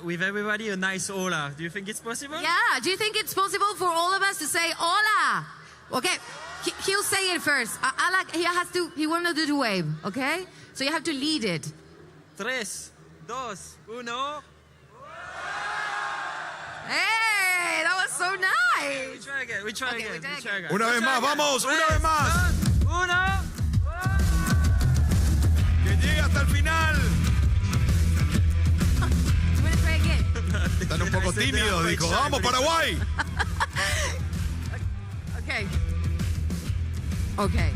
with everybody a nice hola. Do you think it's possible? Yeah, do you think it's possible for all of us to say hola? Okay, he'll say it first. He wants to do the wave, okay? So you have to lead it. 3, 2, 1. Hey, that was so nice. We try again. Una vez más, vamos, una vez más. 1. Que llegue hasta el final. Están un poco tímidos, dijo. ¡Vamos, Paraguay! Okay.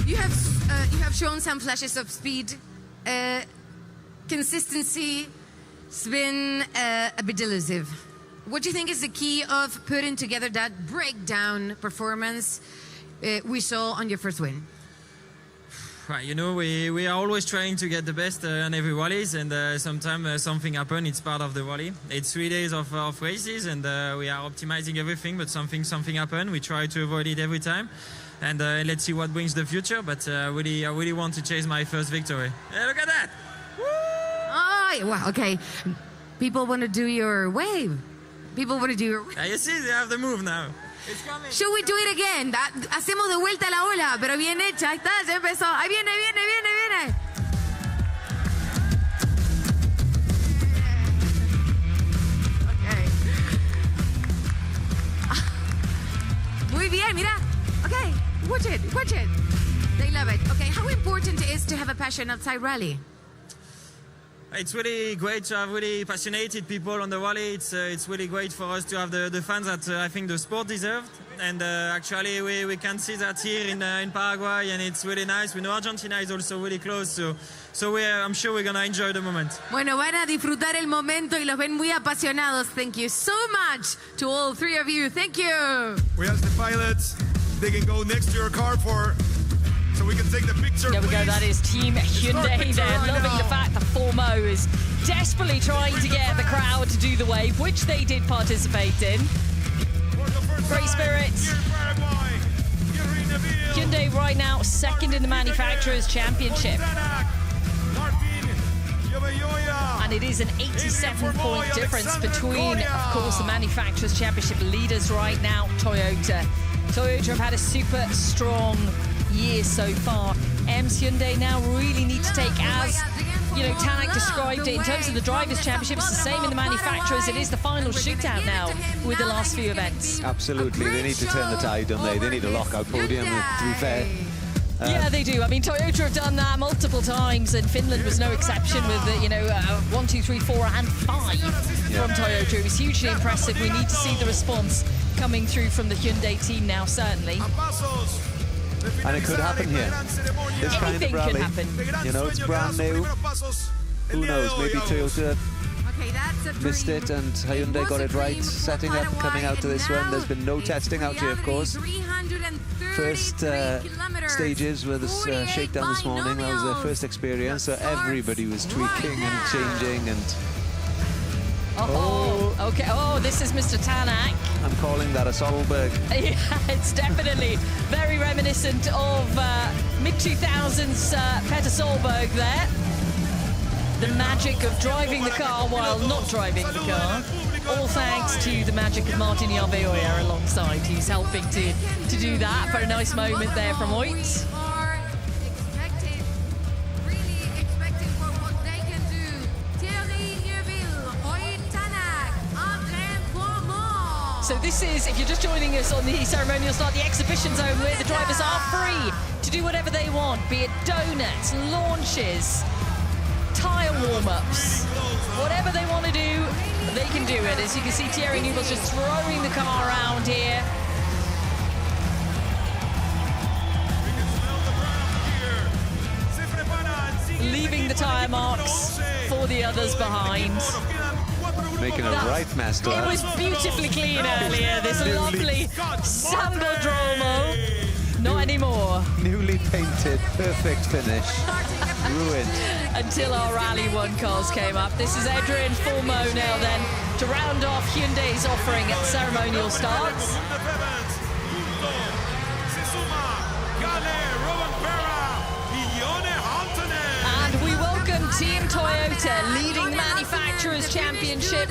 You have shown some flashes of speed. Consistency has been a bit elusive. What do you think is the key of putting together that breakdown performance we saw on your first win? Right, you know, we are always trying to get the best on every rallies, and sometimes something happens. It's part of the rally. It's 3 days of races, and we are optimizing everything, but something happened. We try to avoid it every time, and let's see what brings the future. But I really want to chase my first victory. Hey, look at that! Woo! Oh, wow, okay. People want to do your wave. People want to do your wave. You see, they have the move now. Should we do it again? Hacemos de vuelta la ola, pero bien hecha. Ahí está, ya empezó. Ahí viene. Okay. Muy bien, mira. Okay, watch it. They love it. Okay, how important it is to have a passion outside rally? It's really great to have really passionate people on the rally. It's really great for us to have the fans that I think the sport deserved. And actually we can see that here in Paraguay, and it's really nice. We know Argentina is also really close, so I'm sure we're going to enjoy the moment. Bueno, van a disfrutar el momento y los ven muy apasionados. Thank you so much to all 3 of you. Thank you. We ask the pilots, they can go next to your car so we can take the picture. There we go, that is Team Hyundai. They're loving the fact that Formo is desperately trying to get the crowd to do the wave, which they did participate in. Great spirits. Hyundai right now second in the Manufacturers' Championship. And it is an 87-point difference between, of course, the Manufacturers' Championship leaders right now, Toyota. Toyota have had a super strong year so far. Hyundai now really need to take, as Tanak described it, in terms of the Drivers' Championship, it's the same in the Manufacturers. It is the final shootout now with the last few events. Absolutely, they need to turn the tide, don't they? They need a lockout podium, to be fair. Yeah, they do. I mean, Toyota have done that multiple times, and Finland was no exception with, 1, 2, 3, 4, and 5 from Toyota. It was hugely impressive. We need to see the response coming through from the Hyundai team now, certainly. And it could happen here. This kind of rally, could happen. It's brand new. Who knows? Maybe Toyota missed it and Hyundai got it right, setting up, coming out to this one. There's been no testing out here, of course. First stages were this shakedown this morning. That was their first experience, so everybody was tweaking and changing and... Okay. Oh, this is Mr. Tanak. I'm calling that a Solberg. Yeah, it's definitely very reminiscent of mid-2000s Peter Solberg there. the magic of driving the car while not driving the car. All thanks to the magic of Martin Jarveoja alongside, who's helping to do that. For a nice moment there from Hoyt. So this is, if you're just joining us on the ceremonial start, the exhibition zone where the drivers are free to do whatever they want, be it donuts, launches, tyre warm-ups, whatever they want to do, they can do it. As you can see, Thierry Neuville's just throwing the car around here. Leaving the tyre marks for the others behind. Making a right mess to it was beautifully clean earlier, this lovely Sambodromo. Not anymore. Newly painted, perfect finish. Ruined. Until our Rally 1 cars came up. This is Adrian Fulmo now then, to round off Hyundai's offering at ceremonial starts. And we welcome Team Toyota, leading Manufacturers Championship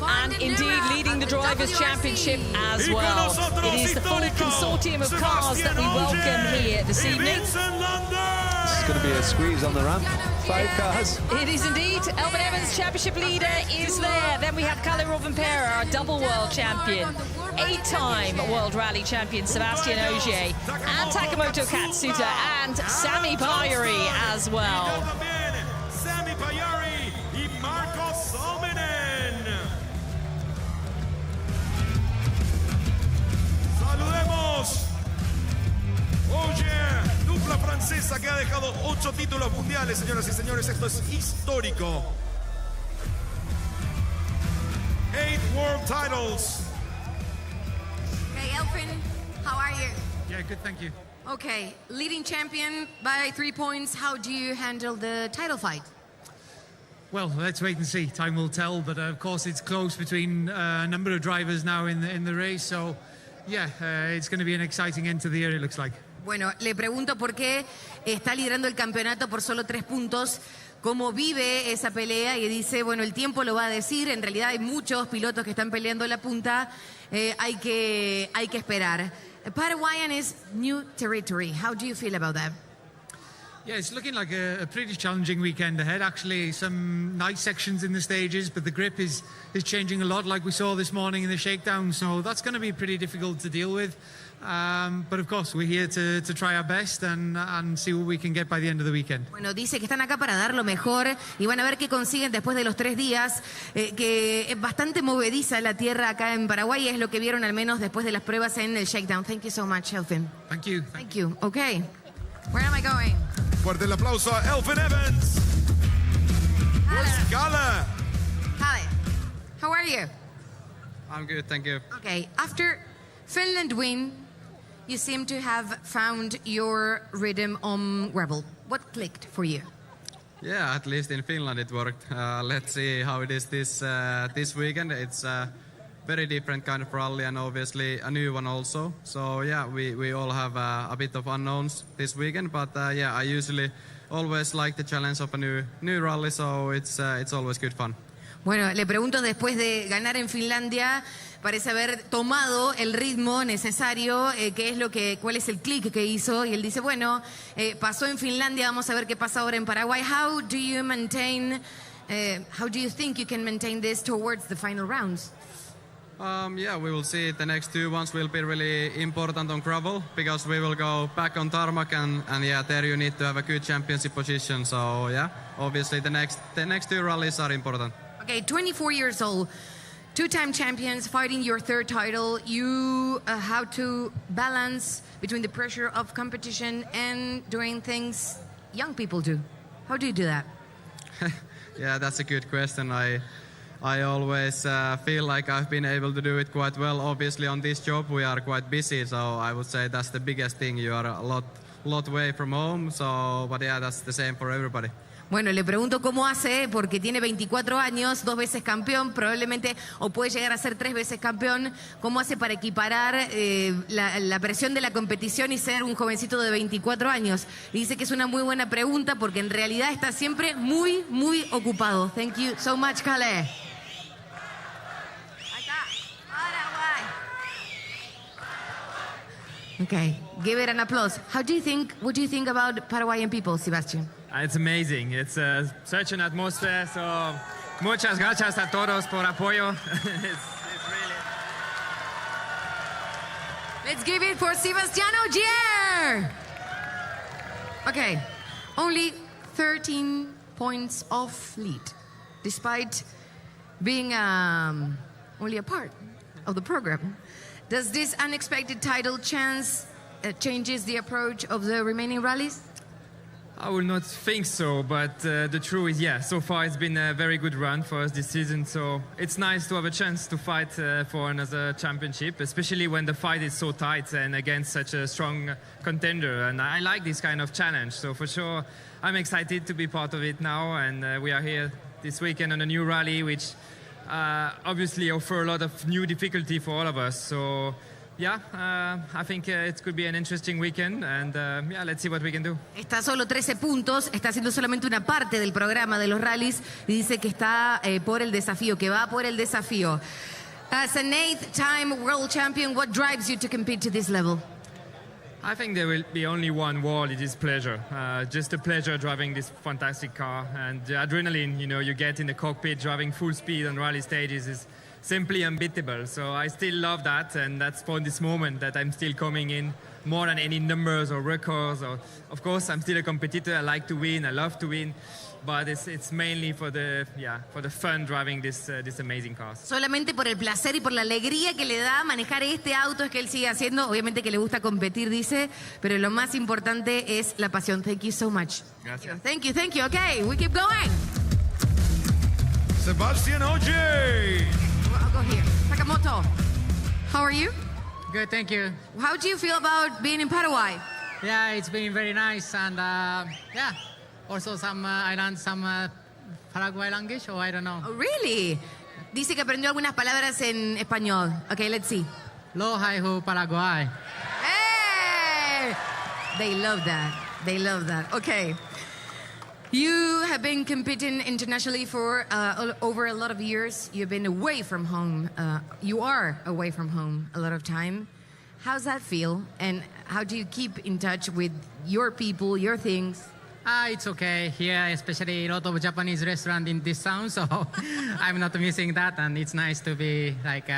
and indeed leading the Drivers Championship as well. It is the full consortium of cars that we welcome here this evening. This is going to be a squeeze on the ramp. 5 cars. It is indeed. Elvin Evans, championship leader, is there. Then we have Kalle Rovanperä, our double world champion. 8-time World Rally champion Sebastian Ogier, and Takamoto Katsuta, and Sami Pajari as well. Sami Pajari y Marcos Salminen. Saludemos. Ogier, dupla francesa que ha dejado 8 títulos mundiales, señoras y señores. Esto es histórico. 8 world titles. Okay, Elfin, how are you? Yeah, good, thank you. Okay, leading champion by 3 points. How do you handle the title fight? Well, let's wait and see. Time will tell, but of course it's close between a number of drivers now in the race. So, yeah, it's going to be an exciting end to the year, it looks like. Bueno, le pregunto por qué está liderando el campeonato por solo 3 puntos. Cómo vive esa pelea y dice, bueno, el tiempo lo va a decir. En realidad hay muchos pilotos que están peleando la punta. Hay que esperar. Paraguayan is new territory. How do you feel about that? Yeah, it's looking like a pretty challenging weekend ahead. Actually, some nice sections in the stages, but the grip is changing a lot, like we saw this morning in the shakedown. So that's going to be pretty difficult to deal with. But of course, we're here to try our best and see what we can get by the end of the weekend. Bueno, dice que están acá para dar lo mejor y van a ver qué consiguen después de los 3 días, que es bastante movediza la tierra acá en Paraguay, es lo que vieron al menos después de las pruebas en el shakedown. Thank you so much, Elfin. Thank you. Thank you. Okay. Where am I going? Fuerte el aplauso a Elfin Evans. Kalle. Kalle, how are you? I'm good, thank you. Okay, after Finland win, you seem to have found your rhythm on gravel. What clicked for you? Yeah, at least in Finland it worked. Let's see how it is this weekend. It's a very different kind of rally and obviously a new one also. So yeah, we all have a bit of unknowns this weekend, but yeah, I usually always like the challenge of a new rally, so it's always good fun. Bueno, le pregunto, después de ganar en Finlandia, parece haber tomado el ritmo necesario, cuál es el clic que hizo, y él dice, bueno, pasó en Finlandia, vamos a ver qué pasa ahora en Paraguay. How do you think you can maintain this towards the final rounds? Yeah, we will see. The next 2 ones will be really important on gravel because we will go back on tarmac and yeah, there you need to have a good championship position. So yeah, obviously the next 2 rallies are important. Okay, 24 years old, 2-time champions, fighting your 3rd title. You how to balance between the pressure of competition and doing things young people do. How do you do that? Yeah, that's a good question. I always feel like I've been able to do it quite well. Obviously, on this job we are quite busy, so I would say that's the biggest thing. You are a lot away from home, so but yeah, that's the same for everybody. Bueno, le pregunto cómo hace, porque tiene 24 años, 2 veces campeón, probablemente, o puede llegar a ser 3 veces campeón. ¿Cómo hace para equiparar la presión de la competición y ser un jovencito de 24 años? Y dice que es una muy buena pregunta, porque en realidad está siempre muy, muy ocupado. Thank you so much, Kale. Okay, give it an applause. What do you think about Paraguayan people, Sebastian? It's amazing. It's such an atmosphere. So muchas gracias a todos por apoyo. It's really... Let's give it for Sebastiano Gier. Okay, only 13 points off lead, despite being only a part of the program. Does this unexpected title chance changes the approach of the remaining rallies? I will not think so, but the truth is, yeah, so far it's been a very good run for us this season, so it's nice to have a chance to fight for another championship, especially when the fight is so tight and against such a strong contender, and I like this kind of challenge, so for sure I'm excited to be part of it now, and we are here this weekend on a new rally, which obviously offer a lot of new difficulty for all of us, so yeah, I think it could be an interesting weekend, and yeah, let's see what we can do. Está solo 13 puntos, está haciendo solamente una parte del programa de los rallies y dice que está por el desafío, que va por el desafío. As an 8th-time world champion, what drives you to compete to this level? I think there will be only one word, it is pleasure. Just a pleasure driving this fantastic car, and the adrenaline, you know, you get in the cockpit driving full speed on rally stages is simply unbeatable. So I still love that, and that's for this moment that I'm still coming in more than any numbers or records. Or, of course, I'm still a competitor. I like to win. I love to win. But it's mainly for the fun driving this amazing cars. Solamente por el placer y por la alegría que le da manejar este auto es que él sigue haciendo. Obviamente que le gusta competir, dice, pero lo más importante es la pasión. Thank you so much. Gracias. Thank you. Okay, we keep going. Sebastian Ogier. I'll go here. Sakamoto, how are you? Good, thank you. How do you feel about being in Paraguay? Yeah, it's been very nice, and yeah, also I learned some Paraguay language, or I don't know. Oh, really? Dice que aprendió algunas palabras en español. Okay, let's see. Lo hai hu Paraguay. Hey! They love that. They love that. Okay. You have been competing internationally for over a lot of years. You've been away from home. You are away from home a lot of time. How's that feel? And how do you keep in touch with your people, your things? It's okay here, especially a lot of Japanese restaurants in this town, so I'm not missing that, and it's nice to be like,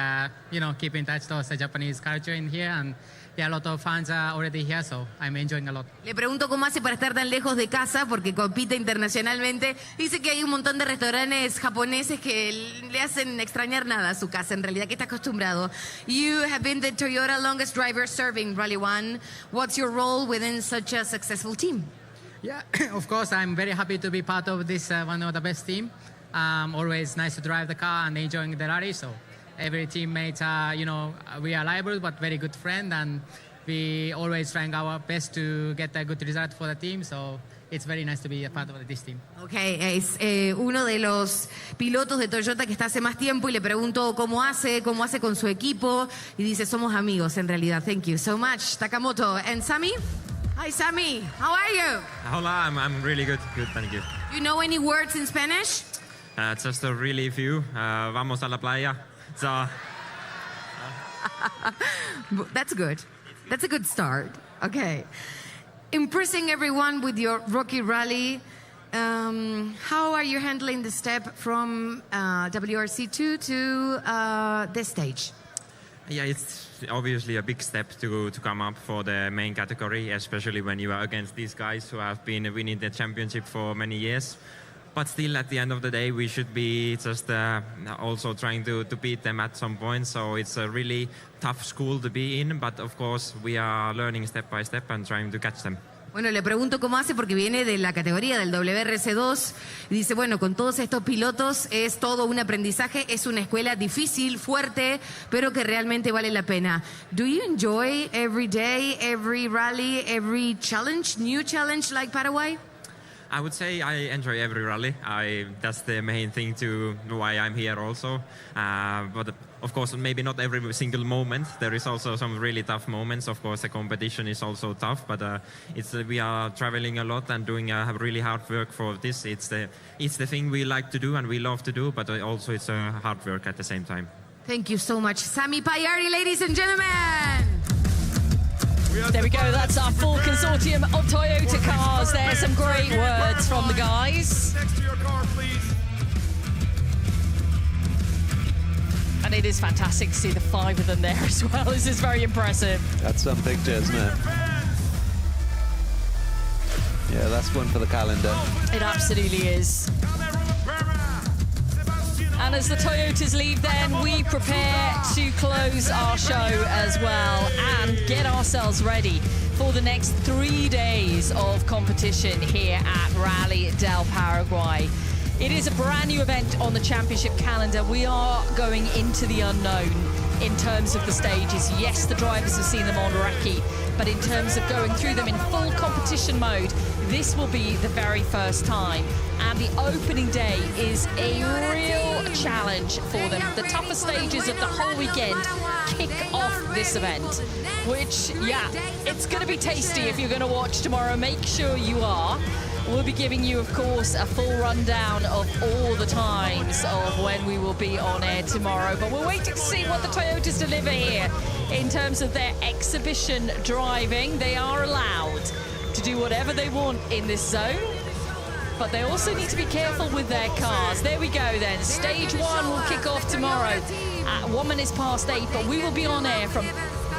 keep in touch with the Japanese culture in here, and yeah, a lot of fans are already here, so I'm enjoying a lot. Le pregunto cómo hace para estar tan lejos de casa, porque compite internacionalmente. Dice que hay un montón de restaurantes japoneses que le hacen extrañar nada a su casa, en realidad, que está acostumbrado. You have been the Toyota longest driver serving Rally 1. What's your role within such a successful team? Yeah, of course, I'm very happy to be part of this one of the best team. Always nice to drive the car and enjoying the rally. So every teammate, we are rival but very good friend, and we always trying our best to get a good result for the team. So it's very nice to be a part of this team. Okay, es uno de los pilotos de Toyota que está hace más tiempo y le pregunto cómo hace con su equipo y dice somos amigos en realidad. Thank you so much, Takamoto. And Sammy? Hi, Sammy. How are you? Hola, I'm really good. Good, thank you. You know any words in Spanish? Just a really few. Vamos a la playa. So. That's good. That's a good start. Okay. Impressing everyone with your Rocky Rally. How are you handling the step from WRC2 to this stage? Yeah, it's obviously a big step to come up for the main category, especially when you are against these guys who have been winning the championship for many years. But still, at the end of the day, we should be just also trying to beat them at some point. So it's a really tough school to be in. But of course, we are learning step by step and trying to catch them. Bueno, le pregunto cómo hace porque viene de la categoría del WRC2 y dice, bueno, con todos estos pilotos es todo un aprendizaje, es una escuela difícil, fuerte, pero que realmente vale la pena. Do you enjoy every day, every rally, every challenge, new challenge like Paraguay? I would say I enjoy every rally. That's the main thing to why I'm here also. But of course, maybe not every single moment. There is also some really tough moments. Of course, the competition is also tough, but we are traveling a lot and doing really hard work for this. It's the thing we like to do and we love to do, but also it's hard work at the same time. Thank you so much, Sami Payari, ladies and gentlemen. There we go, that's our full consortium of Toyota cars. There's some great words from the guys. Next to your car, please. And it is fantastic to see the 5 of them there as well. This is very impressive. That's some picture, isn't it? Yeah, that's one for the calendar. It absolutely is. And as the Toyotas leave then, we prepare to close our show as well and get ourselves ready for the next 3 days of competition here at Rally del Paraguay. It is a brand new event on the championship calendar. We are going into the unknown in terms of the stages. Yes, the drivers have seen them on recce, but in terms of going through them in full competition mode, this will be the very first time. And the opening day is a real challenge for them. The toughest stages of the whole weekend kick off this event, which, yeah, it's going to be tasty if you're going to watch tomorrow. Make sure you are. We'll be giving you, of course, a full rundown of all the times of when we will be on air tomorrow. But we're waiting to see what the Toyotas deliver here in terms of their exhibition driving. They are allowed to do whatever they want in this zone, but they also need to be careful with their cars. There we go then. Stage 1 will kick off tomorrow at 8:01, but we will be on air from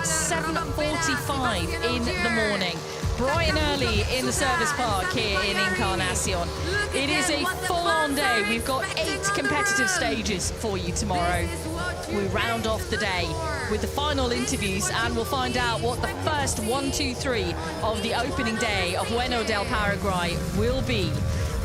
7:45 in the morning. Bright and early in the service park here in Encarnación. It is a full-on day. We've got 8 competitive stages for you tomorrow. We round off the day with the final interviews, and we'll find out what the first 1, 2, 3 of the opening day of Ueno del Paraguay will be,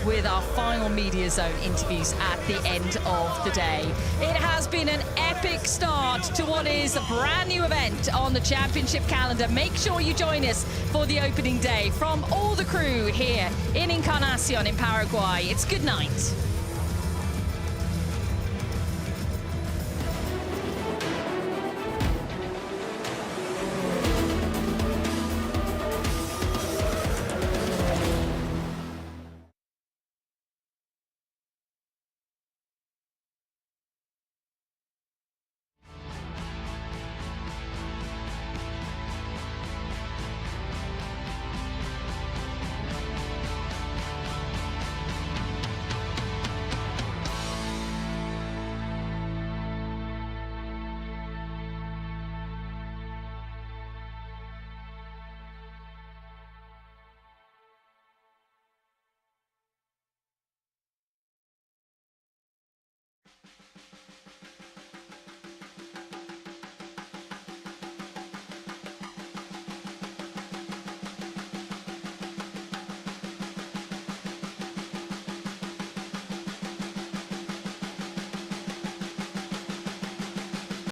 with our final media zone interviews at the end of the day. It has been an epic start to what is a brand new event on the championship calendar. Make sure you join us for the opening day. From all the crew here in Encarnación in Paraguay, it's good night.